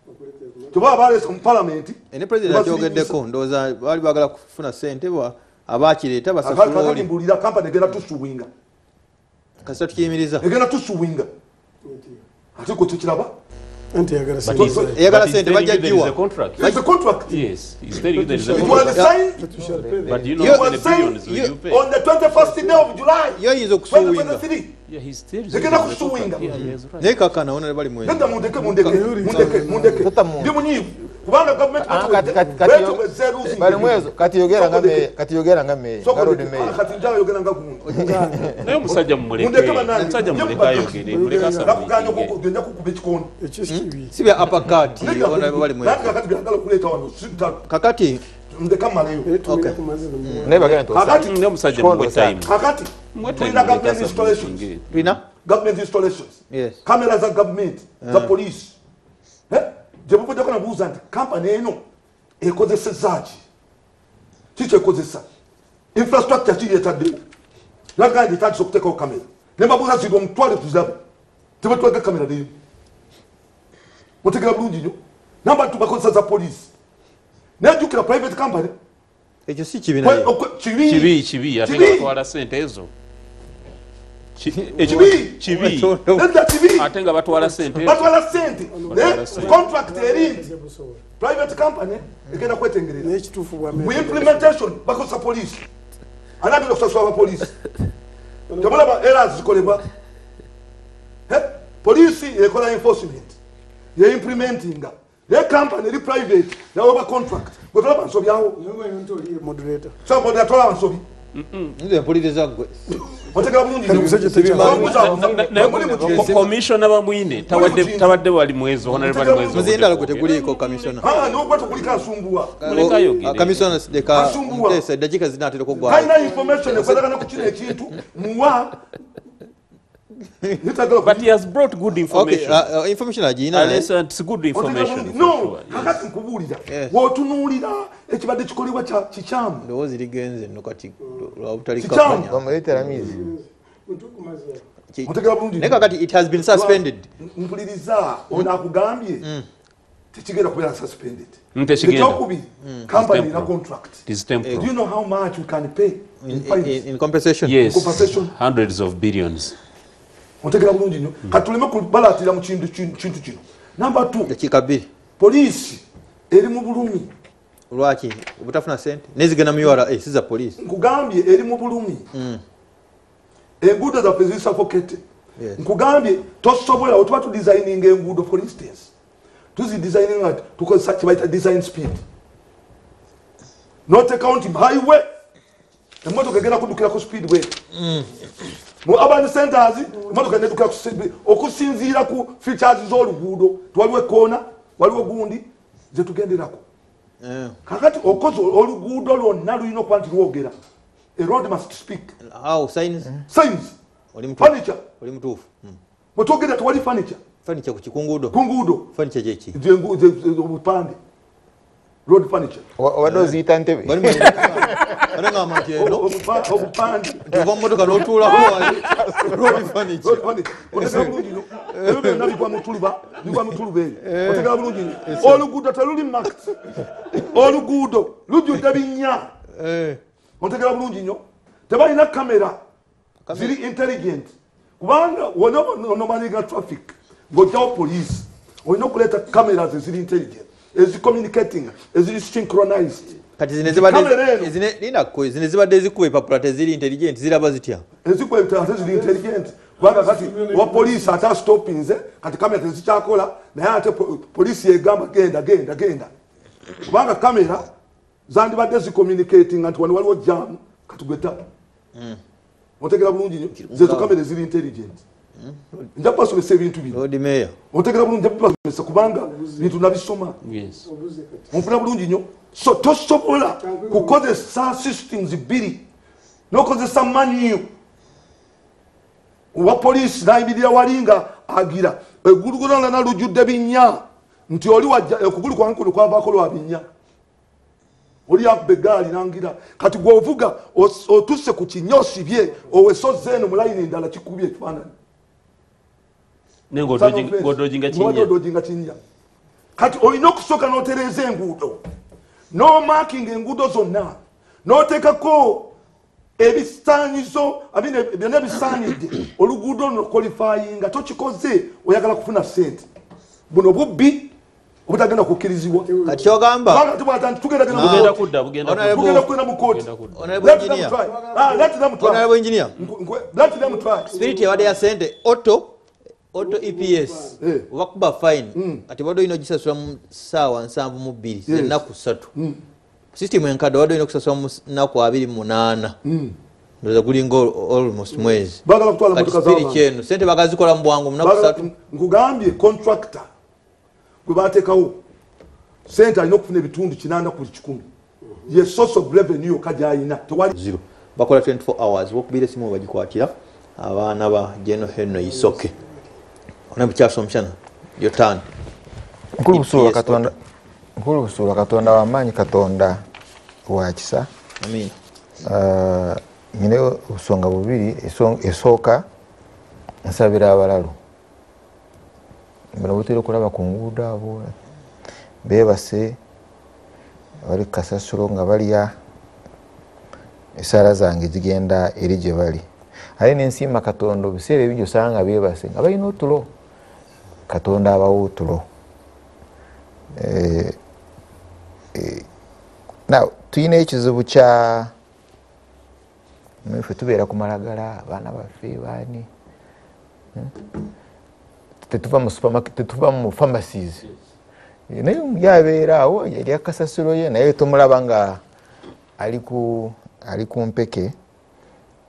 tubaba balesa mu parliament ene president ajogeddeko ndowooza baali bagala kufuna sente abakireeta basasula mbulira kampani egenda tusuwinga kasita tukiyimiriza egenda tusuwinga ate ko tukiraba anti eyagala sente bajja giwa It's a contract. Yes, he's telling you there is a It was contract. signed But do you know how many billions will you pay? on the 21st day of July yo yinza okusuwinga 2023. Yeah, he's still Zegenda kusuwinga. Yeah, he is right. naye kakana wona ne bali mwezi Nenda mundeke ndi munyiivu kubanga government kati yogera nga meya kati njala yogera nga gundu Naye omusajja mumuleke. Omusajja mumuleke ayogere. Muleke nakuganya asabwe. kugenda kukuba ekikondo si bya apakati wona bali mwezi kakati byagala kuleeta wano kakati ndeka malayo naye bagenda nti kakati Naye omusajja mumwe time. kakati tulina government installations tulina government installations yes kamera za government za police gye muvudeko nabuuza nti kampani eno ekozeseza ki kiki ekozesa infrastructure kiri etaddewo nagandi etandisa okuteekawo kamera ne mbabuuza ziri omutwale tuzabe tebetwega kamera neemu mutegera bulungi nnyo nabantu bakozesa za police nejjukira private company ekyo si kibi naye kibi ate nga batwala sente ezo kibi ate nga batwala sente contract eringi private company egenda kwetengerera n'ekituufu bwa mu implementation bakosa police anagenda okusasula abapoliisi temulaba errors zikolebwa poliisi ekola enforcement yeimplementinga ne company eri private nawe ba contract gwetolaba nsobyawo moderator tolaba nsobi nze mpuliriza gwe otegera bulungi komishona bamwine tawadde wali mwezi muzindala gwe teguliiko kamisona nogwe tekulika asumbuwa kamisona Mutesa eddakiika zinaatera okugwayo kalina information ekwatagana ku kino ekintu muwa but he has brought good information. Okay, information agina. It's good information. No, kakati nkubuulira. Wotunuulira ekibadde kikolebwa kikyamu. Ndowooza ligenze nno kati lwabutali kampanya. Bamuleetera mizi. Naye kakati it has been suspended. Mpuliriza ono akugambye tekigenda kubeera suspended. Ekyokubiri, company na contract. It is temporal. Do you know how much you can pay in compensation? Yes, hundreds of billions. Otegera bulungi nnyo katuleme kubalatira mu kintu kino. Number 2 dakika 2 poliisi eri mu bulumi. Lwaki obutafuna sente nezigenda mu URA siza poliisi nkugambye eri mu bulumi enguudo zaffe ziri suffocated. Nkugambye tosobola otuba tu designing enguudo for instance tuzi designing nga tukozesa kibayita design speed not accounting highway emmotoka egenda kuddukira ku speed way mu urban centers emmotoka nedukira ku speed okusinziira ku features z'oluguudo twaliwo ekoona waliwo gundi zetugenderako kakati okoze oluguudo lwonna lulina okuba nti lwogera a road must speak. How signs furniture oli mutuufu bwetwogera tewali furniture ku kikunguudo furniture gyeki obupande road furniture obadde oziyita ntebe obupande ova mmotoka n'otuulako road furniture ebyo byonna bigwa mu tuluba eyo otegera bulungi oluguudo teluli marked oluguudo lujjudde binnya otegera bulungi nnyo tebalina kamera ziri intelligent kubanga wonomalinga traffic ng'ojjawo poliisi olina okuleeta cameras eziri intelligent ezicommunicating eziri synchronized kati zine zibadde ezikuba epapula teziri intelligent ziraba zitya ezikuba ate ziri intelligent kubanga kati wa poliisi ate astopinze kati kamera tezikyakola naye ate poliisi yegamba genda kubanga kamera zandibadde zicommunicating nti wano waliwo jamu katugweta otegera bulungi nnyo zezo kamera eziri intelligent nja kubasomesa ebintu bino otegera bulungi nja kubasomesa kubanga bintu nabisoma onfuna bulungi nnyo so tosobola kukozesa systems bbiri n'okozesa manyu owa poliisi nayimirira wali nga agira eggulu lona lujjudde binnya nti oli wajja okugulu kwange kuno kwavaako lwa binnya oli akuba eggaali nangira kati gweovuga otusse ku kinnya osibye owesoze eno mu layini endala kikubye ekifaananyi ngodojinga kinnya kati olina okusooka n'otereeza enguudo n'omakinga enguudo zonna n'oteekako ebisaanyizo byonna ebisaanidde oluguudo lunokolifayinga tokikoze oyagala kufuna sente buno bubbi obutagenda kukkirizibwa kati kyogamba spirit yabadde ya sente auto EPS obakuba fine kati badde olina ogisasula mu ssaawa 72 ennaku 3 system enkadde badde olina okusasula mu nnaku 28 ndoza gulinga almost mwezi kati spirit kyeno sente bagazikola mu bwangu mu nnaku 3 nkugambye contractor gwe bateekawo sente alina okufuna ebitundu 80 ku 100 ye source of revenue yokka gy'alina tewali bakola 24 hours wokubira esimu bagikwatira abaana ba Jeno Henno Isoke ona bukyasa omukyana yotani nkulu busuula katonda wamaanyi katonda wakisa amina nyine obusonga bubiri esooka nsabira abalalu bano butera okulaba ku nguudo abo beebase bali kasasiro nga balya esaala zange zigenda eri gye bali ate nensiima Katonda obiseera ebingi osanga beebase nga balina otulo Katonda abawo otulo now tuyina ekizibu kya ffe tubeera ku malagala abaana baffe baani tetuva mu supermarket tetuva mu pharmacies naye yabeera awo yali akasasiro ye naye tomulaba nga ali ku mpeke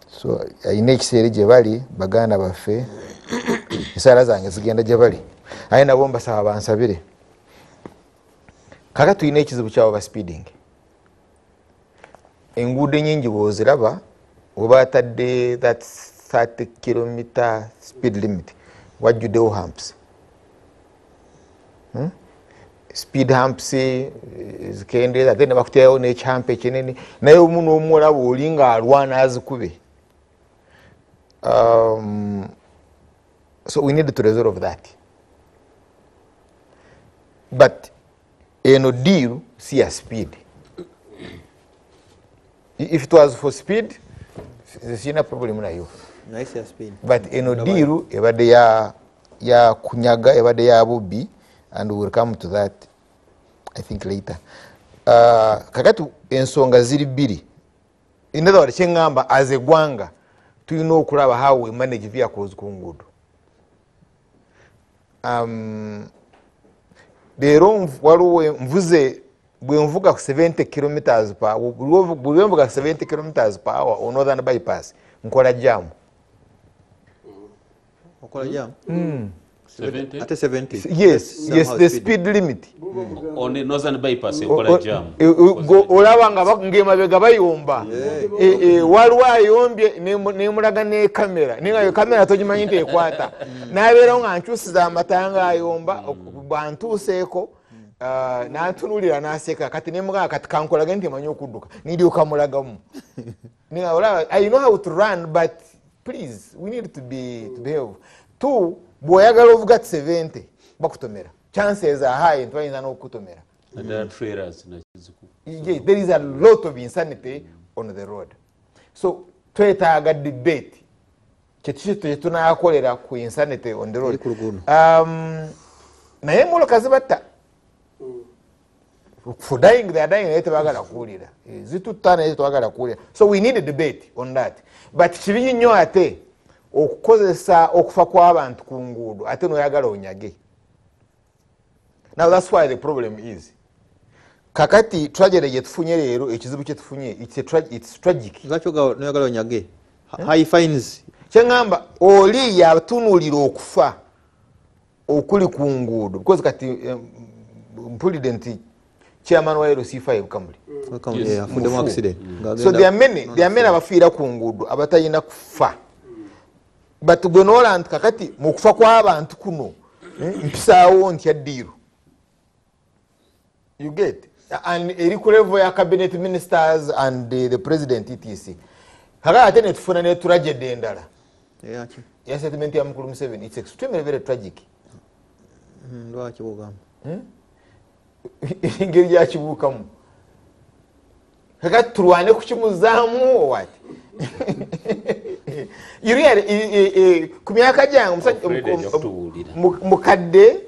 so ayina ekiseera gye bali baganda baffe esaala zange zigenda gye bali aye nabo mbasaba bansabire kaka tuyina ekizibu kya overspeeding enguudo nyingi bwoziraba oba atadde that 30 km speed limit wajjuddewo humps speed humps zikendeeza ate ne bakutyayo n'ekihampa ekinene naye omu n'omulaba oli ng'alwana azikube so we need to resolve that but eno deal si ya speed if it was for speed sina problem nayo nice ya speed but eno deal ebadde ya kunyaga ebadde ya bubbi and we will come to that I think later kakati ensonga ziri bbiri in other words kyengamba as a gwanga tulina okulaba how we manage vehicles ku nguudo leero waliwo nvuze bwe nvuga 70 km per hour bwe nvuga 70 km per hour on northern bypass nkola jam okola jam 70 ate 70 yes the speed limit on the northern bypass okola jam olaba nga ng'emabega bayomba waliwo ayombye nemulaga ne kamera ninga kamera togimanyi nti ekwata nabeerawo nga nkyusiza amatanga ayomba bwantuuseeko nantunulira naseka kati nemugaa kati kankolage nti manyi okudduka nidyoka mulagamu I know how to run but please we need to behave two bw'oyagala ovuga 70 bakutomera chances are high ntwayinza n'okutomera there is a lot of insanity on the road so twetaaga debate kyekiki tunakolera ku insanity on the road naye moloka zibatta for dying they are dying naye tebagala kuwulira zitutta naye tebagala kuwulira so we need a debate on that but kibi nnyo ate okukozesa okufa kw'abantu ku nguudo ate noyagala onyage now that's why the problem is kakati tragedy gyetufunye leero ekizibu kyetufunye it's tragic lwaki noyagala onyage high fines kyengamba oli yatunulira okufa okuli ku nguudo because kati president chairman wa LC5 kamuli afudde accident so there are many abafiira ku nguudo abatayina kufa but gwe nola nti kakati mu kufa kw'abantu kuno mpisaawo ntya ddiiro you get and eri ku level ya cabinet ministers and the president etc kakati ate netufuna ne tragedy endala ya settlement ya mukulu Museveni it's extremely very tragic lwaki bugamba engeri gyakibuukamu kakati tulwane kukimuzaamu what ku myaka gyange mukadde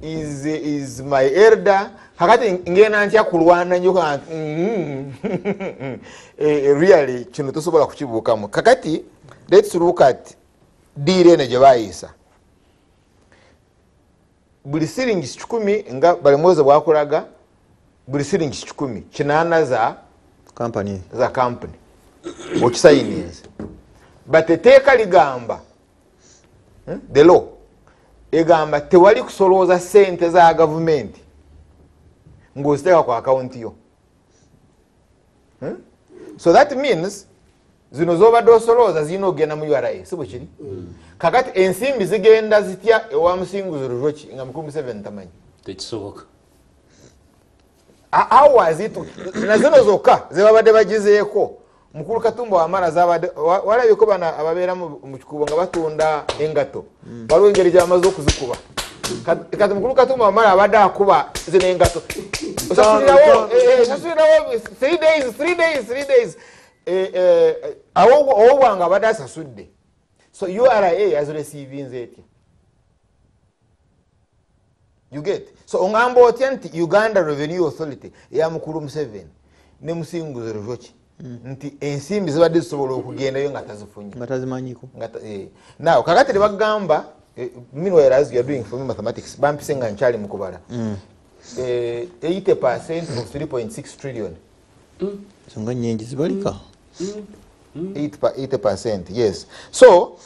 is my elder kakati ngenda ntya kulwana nnyo really kino tosobola kukibuukamu kakati let's look at deal eno gye baayisa buli siringi 10 nga balimwoza bwakulaga buli siringi 10 kinaana za company okisayinize but eteeka ligamba the law egamba tewali kusolooza sente za gavumenti ng'oziteeka ku akawunti yo so that means zino zobadde osolooza zirina okugenda mu URA si bwe kiri kakati ensimbi zigenda zitya ewa musinguzi Rujoki nga mukulu Museveni tamanyi tekisoboka hours na zino zokka zebabadde bagizeeko mukulu Katumba Wamala zabadde walabiko bana ababeera mu kikubo nga batunda engato waliwo engeri gy'amaze okuzikuba kati mukulu Katumba Wamala abadde akuba zino engato osasulirawo 3 days awo bwanga abadde asasudde so URA yazireceiving etya you get so ongamba otya nti Uganda Revenue Authority ya mukulu Museveni ne musinguzo rwoki nti ensimbi zibadde zisobola okugendayo nga tazifunye nga tazimanyiko now kakati tebagamba meanwhile as you are doing for me mathematics bampise nga nkyali mu kubala 80% of 3.6 trillion songa nyingi zibalika 80%, yes. So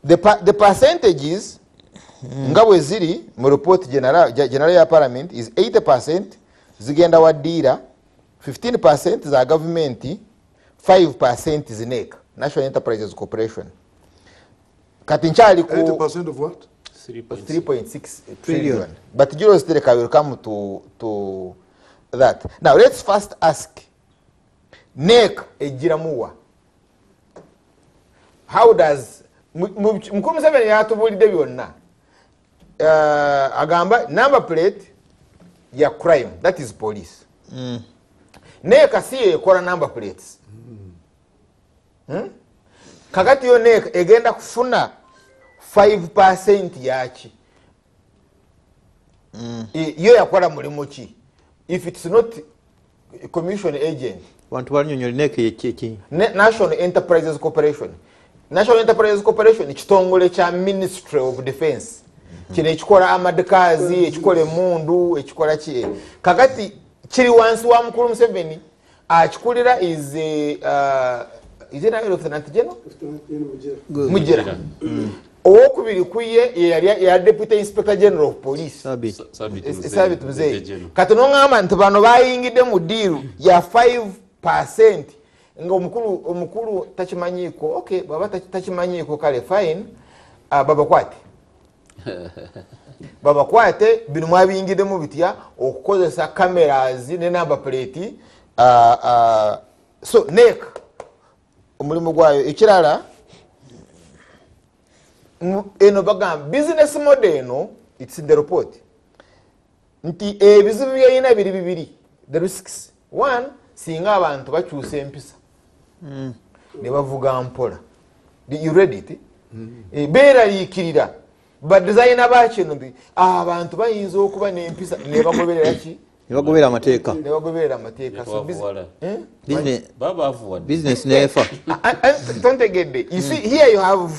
the percentages nga bwe ziri mu report general ya parliament is 80% zigenda wa dira, 15% za government, 5% zineka National Enterprises Corporation. Kati nchali ku 80% of what? 3.6 trillion. But Julius Tereka will come to that. Now let's first ask NEC ejiramuwa. How does mukuru Museveni yatubulidde byonna agamba number plate ya crime, that is police. NEC si ekola number plates. Kakati yo NEC egenda kufuna 5% yaki yo yakola mulimu ki if it's not a commission agent. Bantu balinyonyola NEC yeki National Enterprises Corporation. National Enterprises Corporation kitongole kya Ministry of Defense. Kine ekikola amadikazi, ekikola emundu, ekikola ki. Kakati kiri wansi wa mukulu Museveni akikulira is it a Lieutenant General? Mujera. Owokubiri kuye ya Deputy Inspector General of Police. Sabit Mzee. Kati nongamba nti bano bayingidde mu deal ya 5%. Nga omukulu takimanyiko, okay, baba takimanyiko kale fine, baba kwate. Baba kwate bino mwabingide mu bitya okukozesa cameras ne number plate so NEC omulimu gwayo ekirala eno bagamba business model eno, it's in the report nti ebizibu byayina bibiri the risks. One, singa abantu bakyusa empisa ne bavuga mpola. You read it? Beeraliikirira badizayina bakino nti abantu bayinza okuba n'empisa ne bagoberera ki? Ne bagobera amateeka. Ne bagoberera amateeka. So business nefa. Tontegedde. You see here you have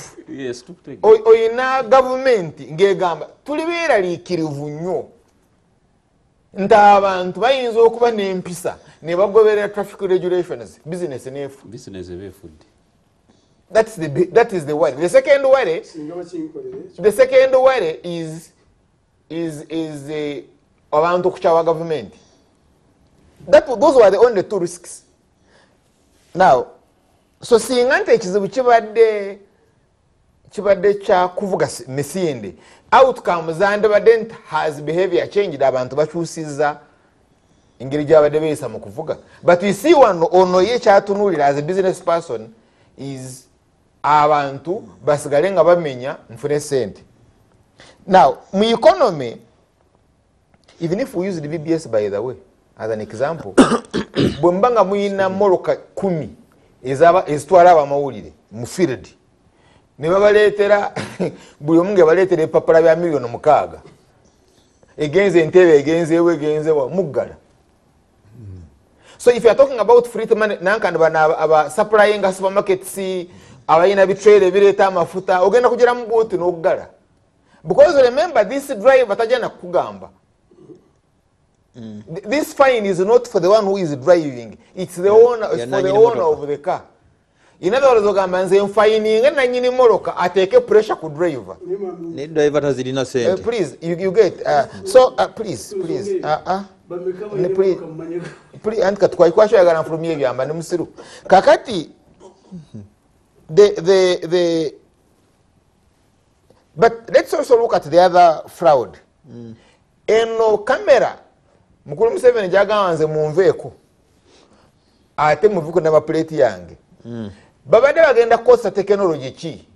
oyina government ngegamba tuli beeraliikirivu nnyo nti abantu bayinza okuba n'empisa ne bagoberera traffic regulations. Business nefa. Business ebefudde. That is the worry. The second worry is abantu kuchawa government. Those were the only two risks. Now, so singa nti ekizibu kibadde kya kuvuga misinde, outcomes and badent has behavior changed, abantu bakyusiza engeri gyabadde beeyisa mu kuvuga. But we see one ono ye kyatunulira as a business person is abantu basigale nga bamenya nfune sente. Now, mu economy, even if we use the BBS by the way as an example, bwembanga muyina moroka 10 ezitwala abamawulire mu field ne babaleetera buli omu ngebaleetera epapula bya miliyoni 6 egenze entebe egenzeewa muggala. So if you are talking about free money nankandi bana aba supplying supermarkets abayina bitrade bireeta amafuta ogenda kugira mu booti n'oggala, because remember this driver tajana kugamba. This fine is not for the one who is driving, it's the owner, it's for the owner of the car. In other words, ogamba nze mfining na nyini moroka ateke pressure ku driver. Ne driver tazirina sente. Please you get please please and katwayikwasho yagana from ye byamba ne musiru kakati but let's also look at the other fraud. Eno camera mukulu Museveni jagawanze munveeko ate muvuko na plate yange babadde bagenda kosa technology ki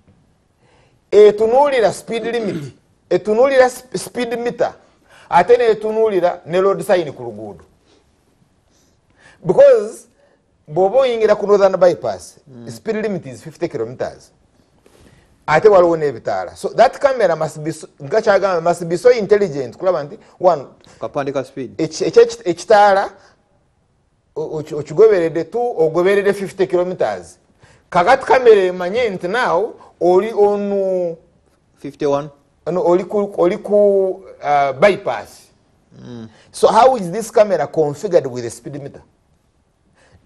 etunulira speed limit, etunulira speed meter, ate ne etunulira ne road sign ku luguudo, because bwoba oyingira ku northern bypass speed limit is 50 kilometers ate waliwo n'ebitaala so that camera must be so intelligent kulaba nti one kapande ka speed ekitaala okigoberedde ogoberedde 50 kilometers kakati kamera emanye nti now oli onu 51 oli ku bypass so how is this camera configured with a speed meter?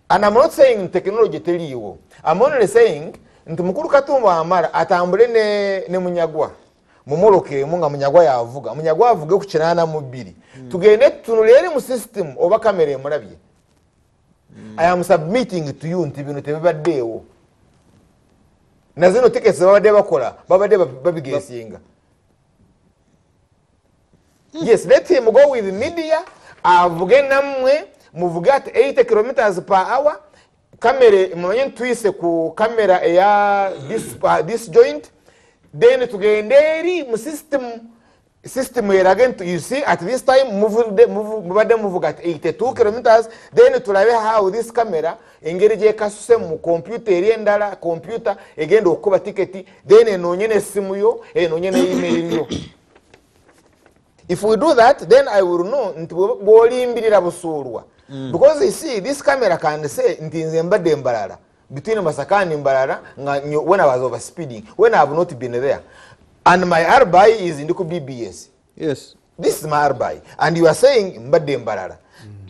And I'm not saying technology teriiwo, I'm only saying nti mukulu Katumba Wamala atambule ne Munyagwa mumoloke munga Munyagwa yavuga Munyagwa avuge ku 82 tugende tunulere mu system oba kamera emulabye. I am submitting to you nti bino tebibaddeewo na zino tickets babadde bakola babadde babigesinga. Yes, let him go with media avuge namwe muvuge at 80 kilometers per hour kamera mwenye twise ku kamera ya this joint then tugende eri mu system again you see at this time move at 82 kilometers then tulabe how this camera engeri je kasuse mu computer eri endala computer egenda okuba ticket then enonye ne simu yo enonye ne email yo. If we do that, then I will know nti bolimbirira busulwa. Because you see, this camera can say nti nze mbadde Mbarara between Masakani Mbarara when I was over speeding, when I have not been there. And my RBI is in the BBS. Yes. This is my RBI. And you are saying mbadde Mbarara.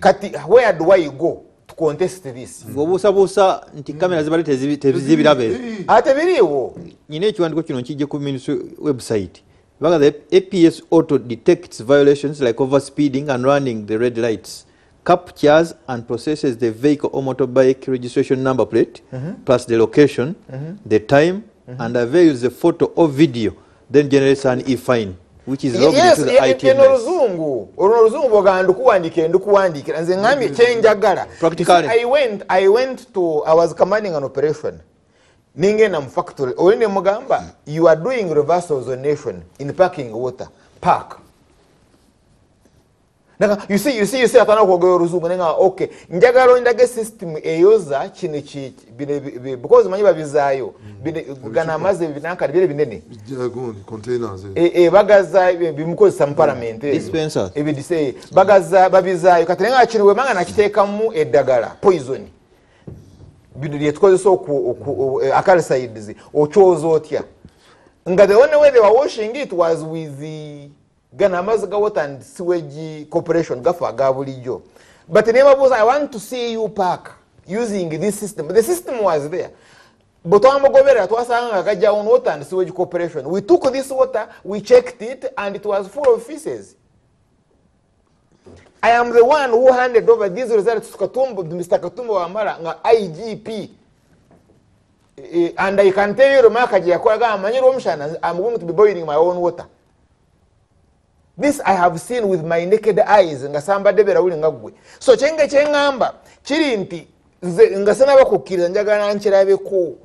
Kati, where do I go to contest this? Ngobusabusa nti kamera zibali tezibirabe. Ate biriwo. Nyine ekiwandiiko kino kijje ku ministry website. The APS auto detects violations like overspeeding and running the red lights, captures and processes the vehicle or motorbike registration number plate, plus the location, the time, and avails the photo or video, then generates an e-fine, which is logged into the ITMS. I was commanding an operation. Ningena mfactory oine mugamba you are doing reverse ozonation in parking water park. Nanga you see atana kwogera ruzungu nanga okay njagalo ndage system eyoza kino ki because manyi babizayo gana amaze binanka bire binene bijagondi containers bagaza bimukozesa mu parliament dispensers ebidise bagaza babizayo katenga kiriwe manga nakitekamu eddagala poison bidiriye tukozesa akalisaidizi ochozo otya nga the only way they were washing it was with the Ganamazaga Water and Sewage Corporation gafa gabulijo. But the name was I want to see you park using this system. The system was there. But it was Water and Sewage Corporation. We took this water, we checked it, and it was full of feces. I am the one who handed over these results to Mr. Katumba Wamala, IGP. And I can tell you, I'm going to be boiling my own water. This I have seen with my naked eyes. So chengamba chirinti ngasana bakukira njagana nchirabeko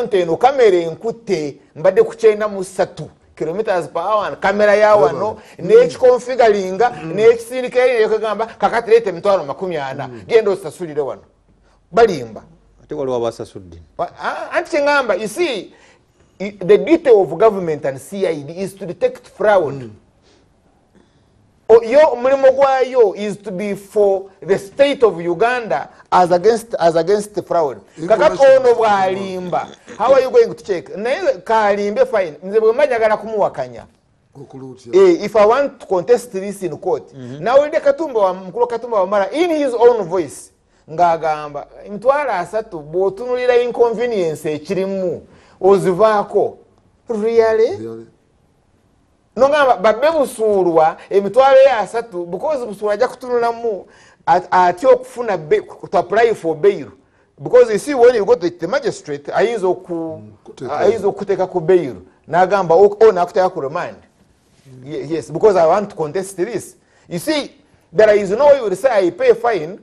nteno kamera nkute mbade kuchenda mu 3 kilometers per hour kamera yawa no nechi configuringa nechi sinikeri yakagamba kakatirete mitwaro 40 gendo sasulire wano balimba ate wali wabasasudde anti chengamba you see the duty of government and CID is to detect fraud. Your mulimo gwayo is to be for the state of Uganda as against the fraud. Kakati ono bwalimba. How are you going to check? Naye kalimbe fine. Nze bwe manyagala kumuwakanya. If I want to contest this in court. Now ide mukulu Katumba Wamala in his own voice ngagamba mtwala 3 botunulira inconvenience ekirimu ozivaako. Really? Nongamba babbe busulwa emitwalo ya 3 because busulwa ajja kutunulamu ati okufuna to apply for bail because you see when you go to the magistrate ayizo kuteka ku bail nagamba nakuteka ku remand. Yes, because I want to contest this. You see there is no way you will say I pay fine,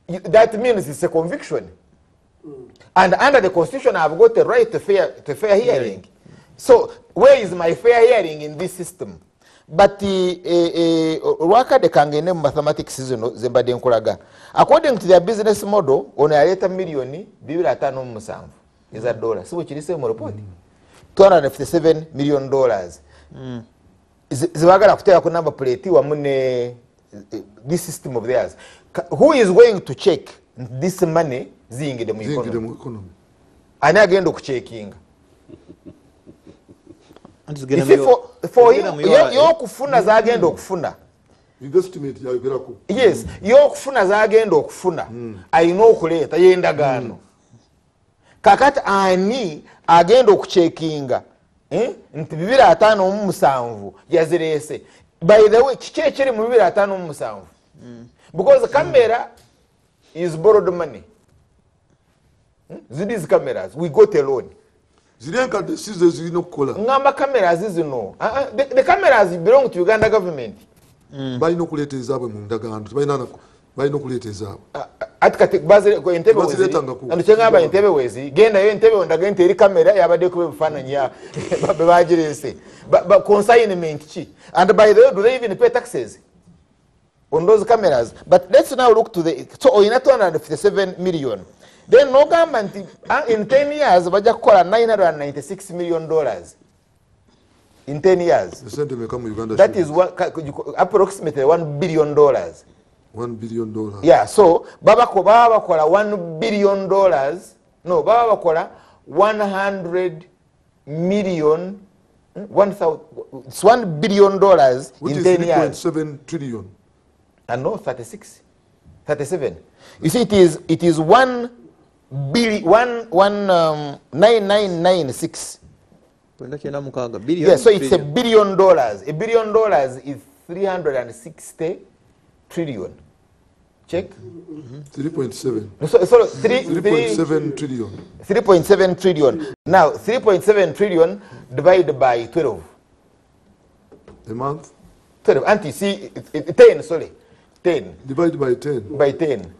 that means it's a conviction. And under the constitution I've got the right to fair hearing. So where is my fair hearing in this system? but olwakadde kangende mu mathematics zino zembadde nkulaga according to their business model ono yaleeta milioni 257 eza dola sibo kirise mu report $257 million zibagala kuteera ku number plate wamu ne this system of theirs. Who is going to check this money ziyingide mu economy? Ani agenda okucheckinga? Yokufuna zagenda okufuna. Investment yagerako. Yes, yokufuna zagenda okufuna. Ayina okuleeta yendagaano. Kakati ani agenda okucheckinga? Nti 257 yazirese. By the way, kiki ekiri mu 257? Because camera is borrowed money. These cameras, we got a loan. Zirenka decisions zino kukola. Ngamba cameras zino. The cameras belong to Uganda government. Balino kuleta ezabwe mu ndagaano. Balino kuleta ezabwe. Ati kati bazile ko Entebbe wezi. Andichenga Entebbe wezi. Genda yo Entebbe ondaga eri camera yabade ko bifananyi ya babajirese. But consignment chi. And by the way, do they even pay taxes on those cameras? But let's now look to the so in 257 million. Then no government in 10 years baja kukola $996 million in 10 years. That is approximately $1 billion. $1 billion. Yeah, so baba kola $1 billion. No, baba kola 100 million. It's $1 billion in 10 years. 3.7 trillion. And no, 37. You see, it is 9996. Yeah, so it's $1 billion. $1 billion is 360 trillion. Check. 3.7. So 3.7 trillion. 3.7 trillion. Now 3.7 trillion divided by 12. A month? 12. Auntie, see, 10, sorry. 10. Divided by 10. By 10.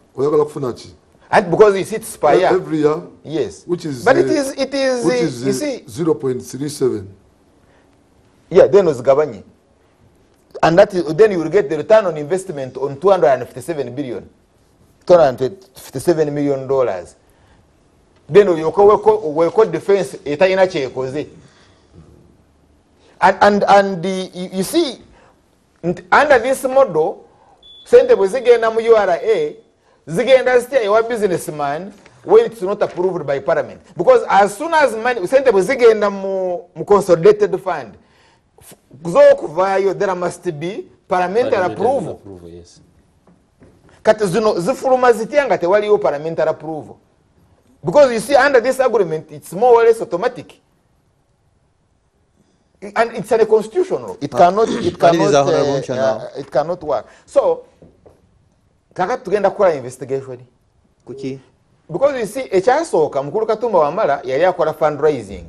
And because it's per year. Every year? Yes. Which is but it is you see 0.37. Yeah, then was Gabani. And that is, then you will get the return on investment on $257 billion. $257 million. Then you call defense etayina chekoze. And you see under this model sente bwezigenda mu URA zigenda zitya your businessman when it's not approved by parliament, because as soon as money sente bwezigenda mu consolidated fund there must be parliamentary approval. Yes. Kati zino zifuluma zitya nga tewaliyo parliamentary approval, because you see under this agreement it's more or less automatic. And it's unconstitutional. It cannot work. So, kakati tugenda kukola investigation. Kuki? Because you see, ekyasooka mukulu Katumba Wamala yali akola fundraising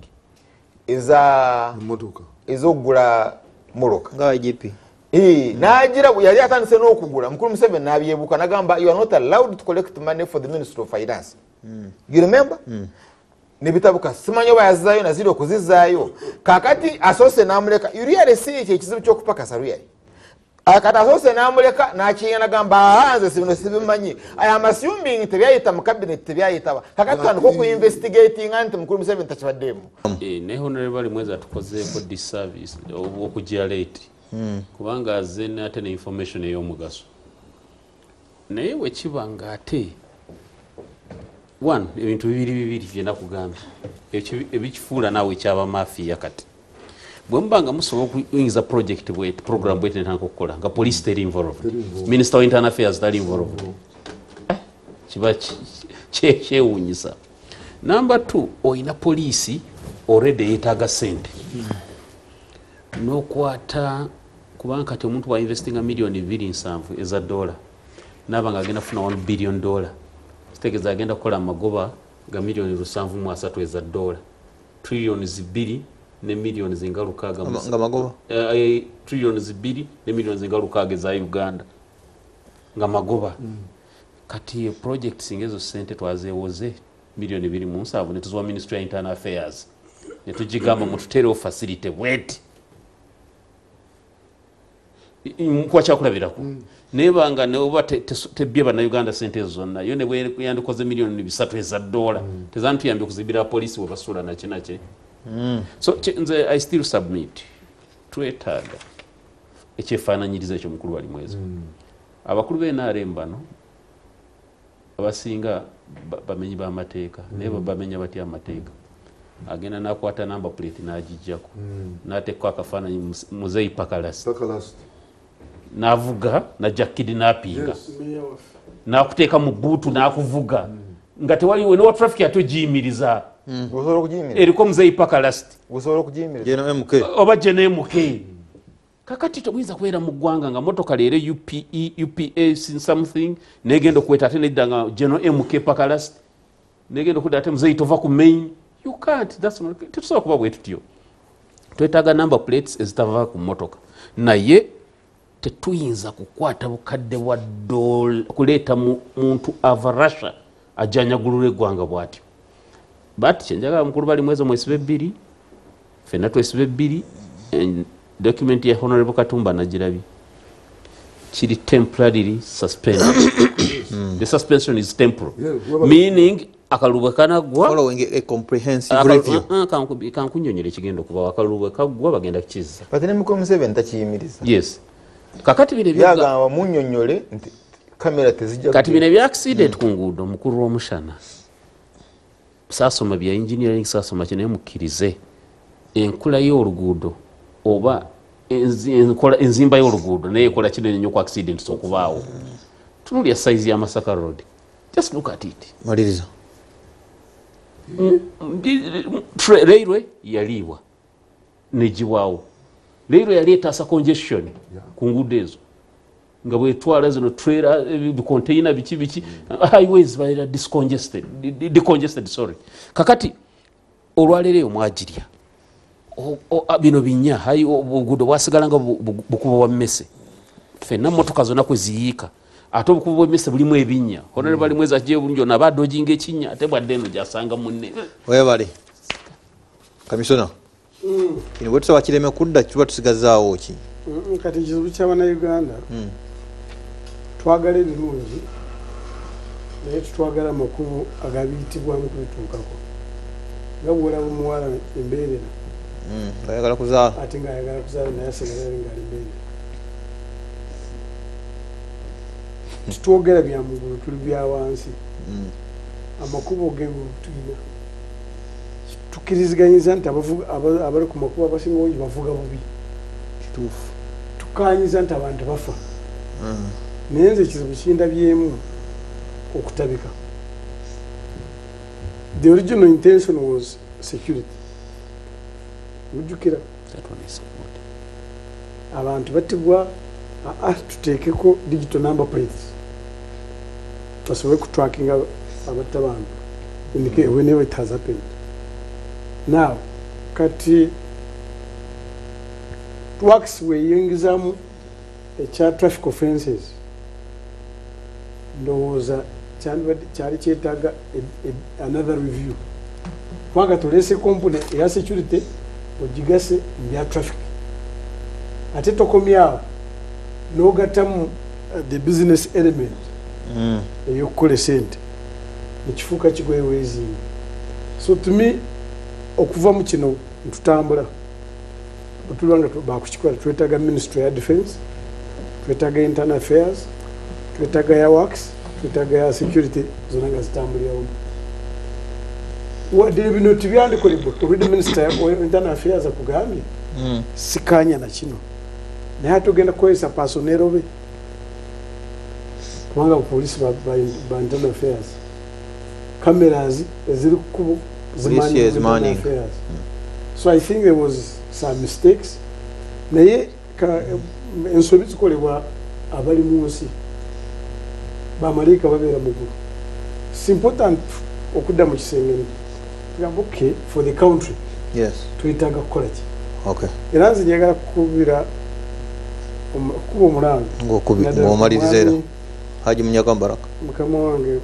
ez'okugula moloka. Nga IGP. N'agira yali atandise n'okugula. Mukulu Museveni n'abyebuka n'agamba you are not allowed to collect money for the Ministry of Finance. You remember? Nebitabuka simanyo bayazayo na ziro kuzizaayo kakati asose namuleka really see ekizibu kyokupakasa really akata asose namuleka n'akiyana gamba hanze sibino sibimanyi I am assuming tebyayita mu cabinet tebyayitaba kakati tandiko ku investigating anti mukulu Museveni takibaddemu ne honorable mweza tukozeeko disservice okujja late kubanga azena ate ne information ey'omugaso naye wekibanga ate one ebintu bibiri byena kugambye ebikifuula naawe ekyaba mafiya kati bwe mubanga musobola okuyingiza project bwet program bwet netandika okukola nga police teri involved minister of internal affairs tali involved kiba kyewuunyisa. Number 2 oyina poliisi already yeetaaga sente n'okwata kubanga kati omuntu wa investinga milioni 2.7 eza dola naaba nga agenda kufuna $1 billion stegeza agenda kukola amagoba ga milioni 7.3 eza dola trillioni 2 ne milioni zingalukaga nga magoba trillioni 2 ne milioni zingalukaga za Uganda nga magoba kati project singezo sente twazeewoze milioni 2.7 ne tuzwa Ministry of Internal Affairs ne tujigamba mu tutere facility bweti kwakyakulabirako naye banga neoba tebbye bannayuganda sente ezo zonna yo ne yandikoze miliyoni 3 eza dola tezantuyambye okuzibira poliisi webasuula nakinaki so nze I still submit twetaaga ekyefaananyiriza ekyo mukulu wali mwezi abakulu b'NRM bano abasinga bamenyi b'amateeka naye bamenya batya amateeka agenda nakwata number plate n'agijjako n'ateekako akafaananyi muzeeyi pakalasi n'avuga najja kidnappinga n'akuteeka mu buutu n'akuvuga nga tewaliwe nowa traffic atogiyimiriza eriko muzeeyi pakalasi oba Geno MK kakati tobuyinza kubeera mu ggwanga nga motoka leero UPA something negenda okweta ate nedda nga Geno MK pakalasi negenda okudda ate muzeeyi tova ku main. You can't. That's not. Tetusobola kuba bwe tutyo. Twetaaga number plates ezitava ku motoka. Naye tetuyinza kukwata bukadde bwa dola kuleeta muntu ava Russia ajanyagulula eggwanga bw'atyo. But kyenjagala mukulu bali mwezi mwesibe 2 ffenna twesibe 2 document ya Honorable Katumba nagirabye kiri temporarily suspended. The suspension is temporal, meaning akalubwe kanagwa following a comprehensive review kankunyonyera ekigenda okuba akalubwe kagwa bagenda kukiza kati ne Mukulu Museveni takiyimiriza. Yes kakati bino byagamba munnyonnyole nti kamera tezijja kati bino bya accident ku nguudo mukulu w'omushana saasoma bya engineering saasoma kino mukkirize enkula y'oluguudo oba enzimba y'oluguudo naye ekola kinene nnyo ku accidents okubaawo tunulya size ya Masaka Road, just look at it. Maliriza. Railway yaliwa nejiwao railway yaleta sa congestion ku nguudo ezo nga bwetwala zino trailer container biki highways bayira decongested sorry kakati olwalere omwajirya bino binya hayi obugudo bwasigala nga bukubo wa mmese fenna motoka zona kwe ziyiika ate obukubo bw'emmese bulimu ebinya honere bali mwezi agiye bulungi ona badojinga ekinya ate bwadde eno gyasanga munne webale kamisona kino bwe tusaba kireme kudda kiba tusigazaawo ki kati kizibu ky'Abannayuganda twagala ebirungi naye tutwagala amakubo agabiyitibwamu kubituukako nga bwolaba omuwala embeerera ayagala kuzaala ate ng'ayagala kuzaala naye asigala ngaali mbeerera tutwogera bya mugulu tuli bya wansi amakubo g'eggulu tulina tukkirizganyiza nti abali ku makubo abasinga bungi bavuga bubi kituufu tukanyiza nti abantu bafa naye nze ekizibu kindabyemu okutabika. The original intention was security. Mujjukira abantu batibwa tuteekeko digital number plates basobole kutracking abatta bantu whenever it has happened. Now kati twax weyingizamu ekya traffic offenses ndowooza kyali kyetaaga another review kubanga tulese component eya security ogigase bya traffic ate tokomyawo n'ogattamu the business element eyokukola sente nekifuuka kigweweezinga. So to me okuva mu kino ntutambula otulanga bakukikola twetaaga ministry ya defense twetaaga internal affairs twetaaga ya works twetaaga ya security zonna nga zitambulirawo wadde bino tibyandikolebwa obudde minister wa internal affairs akugambye sikanya na kino naye ate ogenda kukozesa pasonero be kubanga abapoliisi ba internal affairs cameras eziri ku kkubo zimanyi affairs. So I think there was some mistakes naye ensobi zikolebwa abali mu nsi bamalayika babeera muggulu. It's important okudda mu kisenge tugamba okay for the country tuyetaaga kukola ki era nze njagala kukubira kuba omulanga ng'omaliriza era Haji Munyaga Mbaraka mukama wange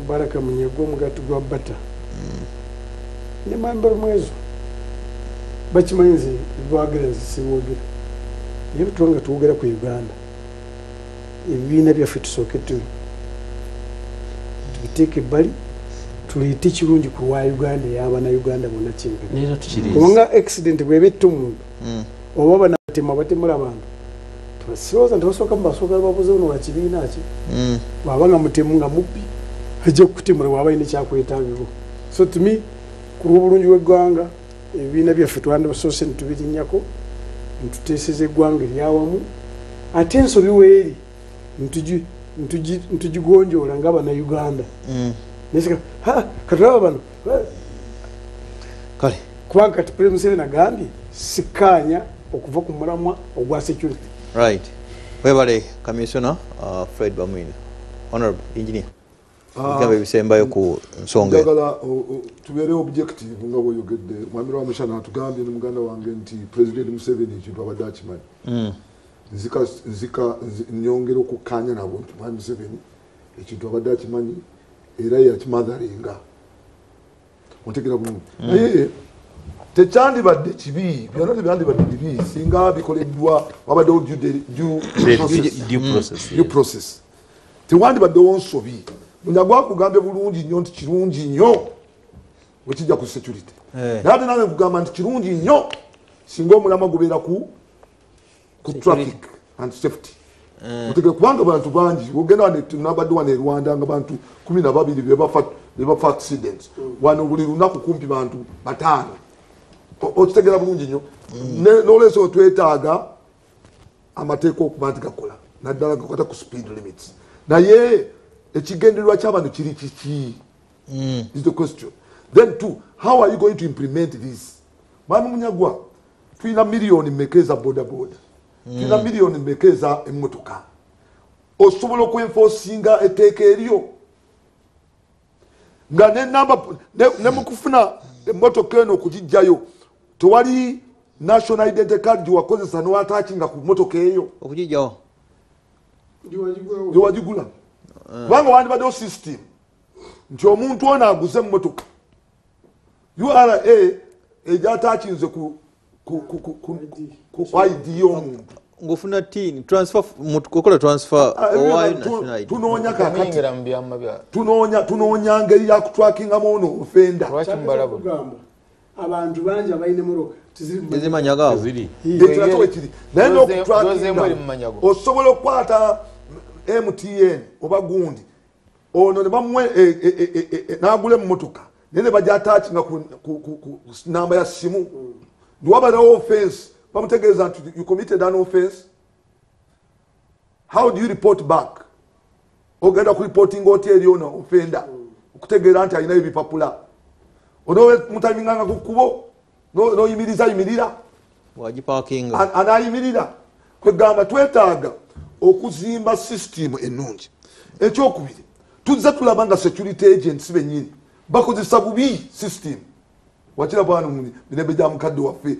Mbaraka Munyaga omugati gwa bata nemambala omwezo bakimanyi nze lwagera nze siboogera naye bwe tuwogera ku Uganda ebibiina byaffe tusooke tubiteeke ebbali tuleete kirungi ku lwa Uganda ey'abannayuganda bonna kyenkana kubanga accident bwebetta omuntu oba batemula abantu sirowooza ntibasooka mubasooka babuze ono wakibiina ki bwaba nga mutemu nga mubbi ajja kukutemula bwaba alina ekyakwetaagibwa so to me ku lw'obulungi bw'eggwanga ebibiina byaffe twandibasoose nitubirinnyako ntuteeseza eggwanga eryawamu ate ensobi weeri ntugigonjoola ng'abannayuganda katulaba bano kale kubanga kati President Museveni agambye sikkaanya okuva ku mulamwa ogwa security. Right. Webale Commissioner Fred Bamwine. Honorable Engineer. Ngambe bisembayo ku nsonga. Njagala tubeere objective nga bw'oyogedde. Mwami Rwamishana atugambye ne muganda wange nti President Museveni ekintu abadde akimanyi. Nzika nyongera okukkaanya nabo nti Mwami Museveni ekintu abadde akimanyi era yakimatharinga. Otegera bulungi. Naye tekyandibadde kibi byonna tebyandibadde bibi singa bikoleddwa wabaddewo due process tewandibaddewo nsobi munyagwa kugambye bulungi nnyo nti kirungi nnyo wekijja ku security naye ate nawe kugamba nti kirungi nnyo singa omulama gubeera ku traffic and safety otegere kubanga bantu bangi ogenda nabadde wano e Rwanda nga bantu 12 bebafa accidents wano buli lunaku kumpi bantu 5 okitegera bulungi nnyo n'oleese otwetaaga amateeka okuba nti gakola naddala gakwata ku speed limits naye ekigendererwa ky'abantu kiri kiki is the question. Then two, how are you going to implement this? Mwami Munyagwa tulina miliyoni mmeka eza bodaboda tulina miliyoni mmeka eza emmotoka osobola okwenforcinga etteeka eryo nga ne mukufuna emmotoka eno okugijjayo tewali national identity card giwakozesa niwatakinga ku motoka eyo okugijjawo giwagigula kubanga wandibaddewo system nti omuntu ono aguze emmotoka URA egyatakinze ku ID y'omuntu ngofuna tin transfer mutukola transfer owayo national ID tunoonya kakati tunoonya ngeri ya kutrackingamu ono ofenda abantu bangi abalina emmotoka tezimanyagawo ekiri naye n'okutrackinga osobola okukwata MTN oba gundi ono ne bamuwe n'agula emmotoka naye ne bajatakinga ku namba ya simu ndiwabalawo offense bamutegeeza nti you committed an offense. How do you report back? Ogenda ku reporting oti eri ono offender okutegeera nti alina ebipapula onowe mutaminganga ku kkubo yimirira wagiparkinga anayimirira kwegamba twetaaga okuzimba system ennungi. Ekyokubiri tuzza tulaba nga security agents benyini bakozesa bubi system wakira bwanu mirembe gya mukadde waffe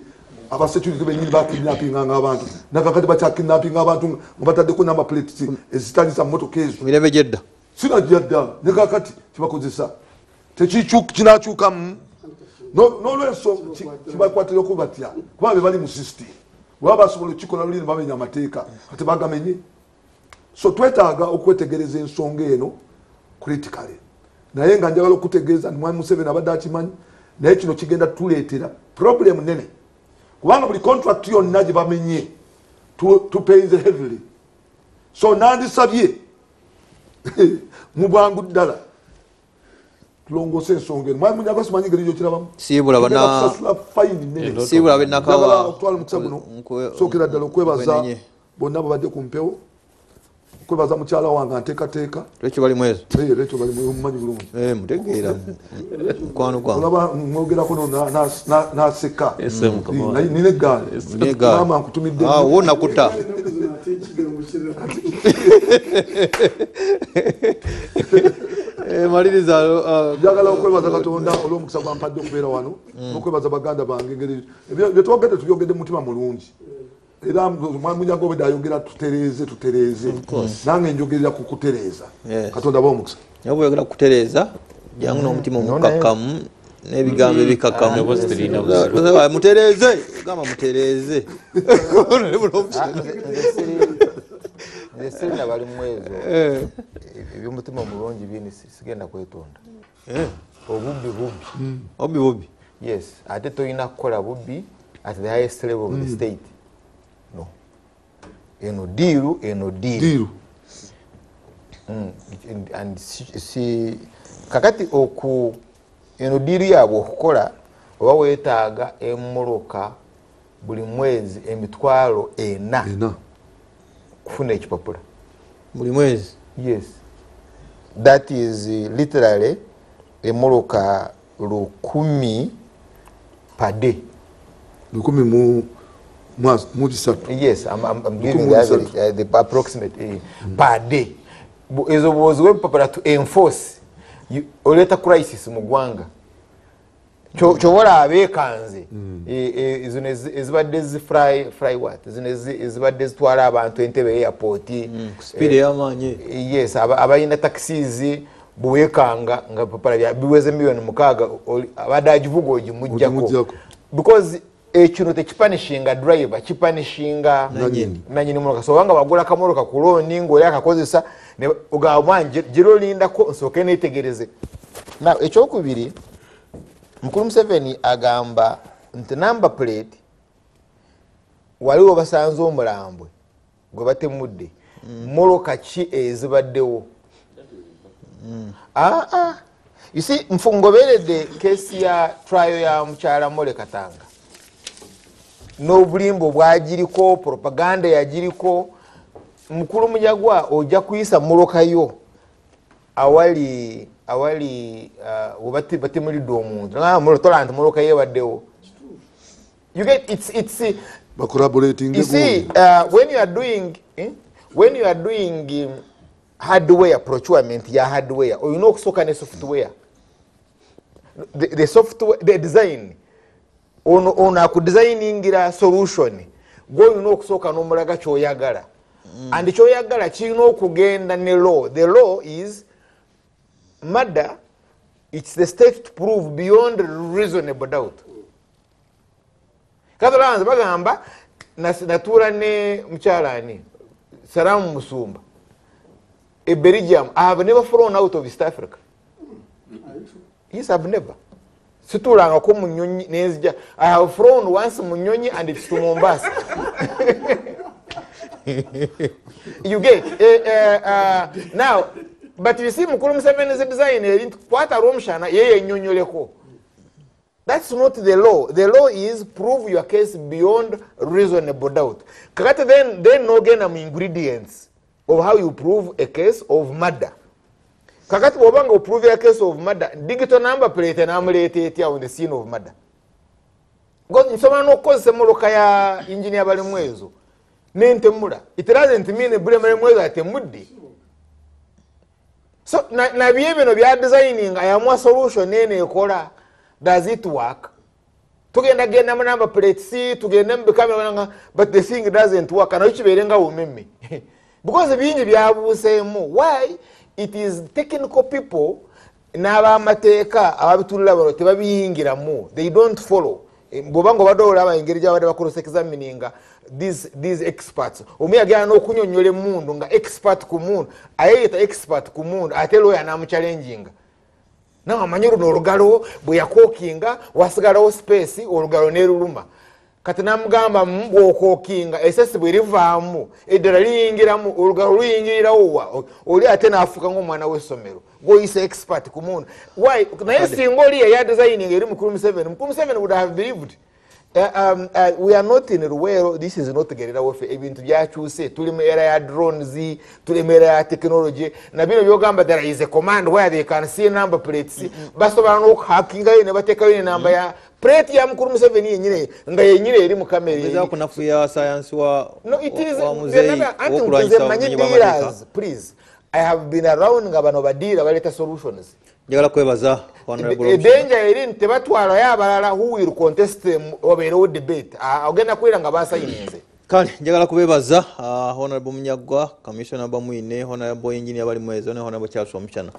aba security benyini bakidnappinganga abantu nakakati bakyakidnappinga abantu nga bataddeko number plates ezitali za mmotoka ezo mirembe gyedda sinajjadda nekakati kibakozesa kinakyukamu n'olwenso kibakwatira okuba batya kuba be bali mu system waba basobola okikola luli ne bamenya amateeka ate bagamenye. So twetaaga okwetegereza ensonga eno critically naye nga njagala okutegeeza nti Mwami Museveni abadde akimanyi naye kino kigenda tuleetera problem nene kubanga buli contract yonna gye bamenye tupayinze heavily. So nandisabye mu bwangu ddala tulongose ensonga eno. Mwami Munyagwa simanyi ngeri gyokirabamu sibula benakawa okutwala omukisa guno sookera ddala okwebaza bonna babadde ku mpewo okwebaza mukyala wange anteekateeka lekyo bali mwezo lekyo bali mumanyi bulungi mutegeera mukwano gwange olaba mwogerako n'aseka nina eggaali maama nkutumidde wo nakuta maliriza njagala okwebaza Katonda olw'omukisa gwampadde okubeera wano okwebaza baganda bange engeri byetwogedde tubyogedde mutima mulungi era Mwami Munyagwa obwedde ayogera tutereeze nange njogerera ku kutereeza Katonda b'omukisa naye bweyogera kukutereeza jangu n'omutima omukakkamu n'ebigambo ebikakamu mutereeze gamba mutereeze nze sirina bali mwezo eby'omutima omulungi bini sigenda kwetonda obubbi yes ate toyina kukola bubbi at the highest level of the state no eno diiru and si kakati oku eno diiru yaabwe okukola oba weetaaga emmoloka buli mwezi emitwalo 4 kufuna ekipapula buli mwezi. Yes, that is literally emmoloka 10 per day. 10 mu bisatu. Yes, I'm giving the average, the approximate per day. Ezo bozi webupapula to enforce oleta crisis mu ggwanga. Chobola abekanze izo ezibadde fly what ezibadde zitwala abantu entebe airport speed yamanye. Yes, abayina taxis buwekanga nga papala bya biweze milioni 6 abadajivugo ogimujjako because ekino tekipanishinga driver kipanishinga nanyini muloka so wanga bagula kamoloka ku loan ngoli akakozesa ne ugabanje jiro lindako nsoke netegereze na ekyokubiri Mukulu Museveni agamba nti number plate waliwo basanze omulambwe gwe batemudde moloka ki ezibaddewo you see mfungoberede kesi ya trial ya mukyala Mole Katanga n'obulimbo bwagiriko propaganda yagiriko mukulu Mujagwa ojja kuyisa moloka yo awali ubati batimulidde omuntu mulotolant moloka yebaddewo you get it's collaborating. you see when you are doing hardware procurement ya hardware or you know kusoka ne software the software the design ona ku designingira solution go you know kusoka no mulaga kyoyagala and kyoyagala kirina okugenda ne law. The law is murder. It's the state to prove beyond reasonable doubt. Katalanze bagamba natura ne mchalani Salamu Musumba a Belgium. I have never flown out of East Africa. Yes, I've never. Situlanga ko munyonyi nezija. I have flown once munyonyi and it's to Mombasa. You get now. But you see, Mukulu Museveni is a designer. What a romshana, ye nyonyoleko. That's not the law. The law is prove your case beyond reasonable doubt. Kakati then no gain ingredients of how you prove a case of murder. Kakati wabanga prove a case of murder. Digital number plate and amulete on the scene of murder. God, someone no cause semoloka ya engineer bali mwezo. Nentemura. It doesn't mean bule mwezo atemudi. So na biebe no bya designing ayamwa solution nene ekola. Does it work? Tugenda genda mu number plate C tugenda mu camera but the thing doesn't work and uchiberenga umeme. Because bingi byabusemo. Why? It is technical people n'aba mateeka ababitulula bano tebabiyingira mu. They don't follow. Bobango badola abayingirija abade bakuru examininga these experts. Omuyagana n'okunyonyole mundu nga expert ku mundu ayeta expert ku mundu ate lawyer na mu challenging. Na amanyuru n'olugalo bwe yakokinga wasigalawo space olugalo neruluma. Kati namugamba mbwokokinga esesi bwe livaamu eddala liyingiramu olugalo luyingirirawo wa oli ate naafuuka ng'omwana w'essomero goyise expert ku mundu. Why? Naye singa oli eya designing eri Mukulu Museveni would have believed we are not in Luwero. This is not gerera wofe ebintu byakyuse tuli mu era ya drones tuli mu era ya technology na bino byogamba there is a command where they can see number plates basobola n'okuhackinga ne bateekayo ne number ya plate ya Mukulu Museveni yenyine nga yenyine eri mu kamera eza kunafu ya science wa no it is the please I have been around nga bano badira baleta solutions. Njagala kwebaza honorable danger eri tebatwala yabalala who will contest obeerewo debate ogenda kwera nga basayinze kale njagala kubebaza honorable Munyagwa commissioner bamwine honorable engineer bali mwezo ne honorable Charles Omuchana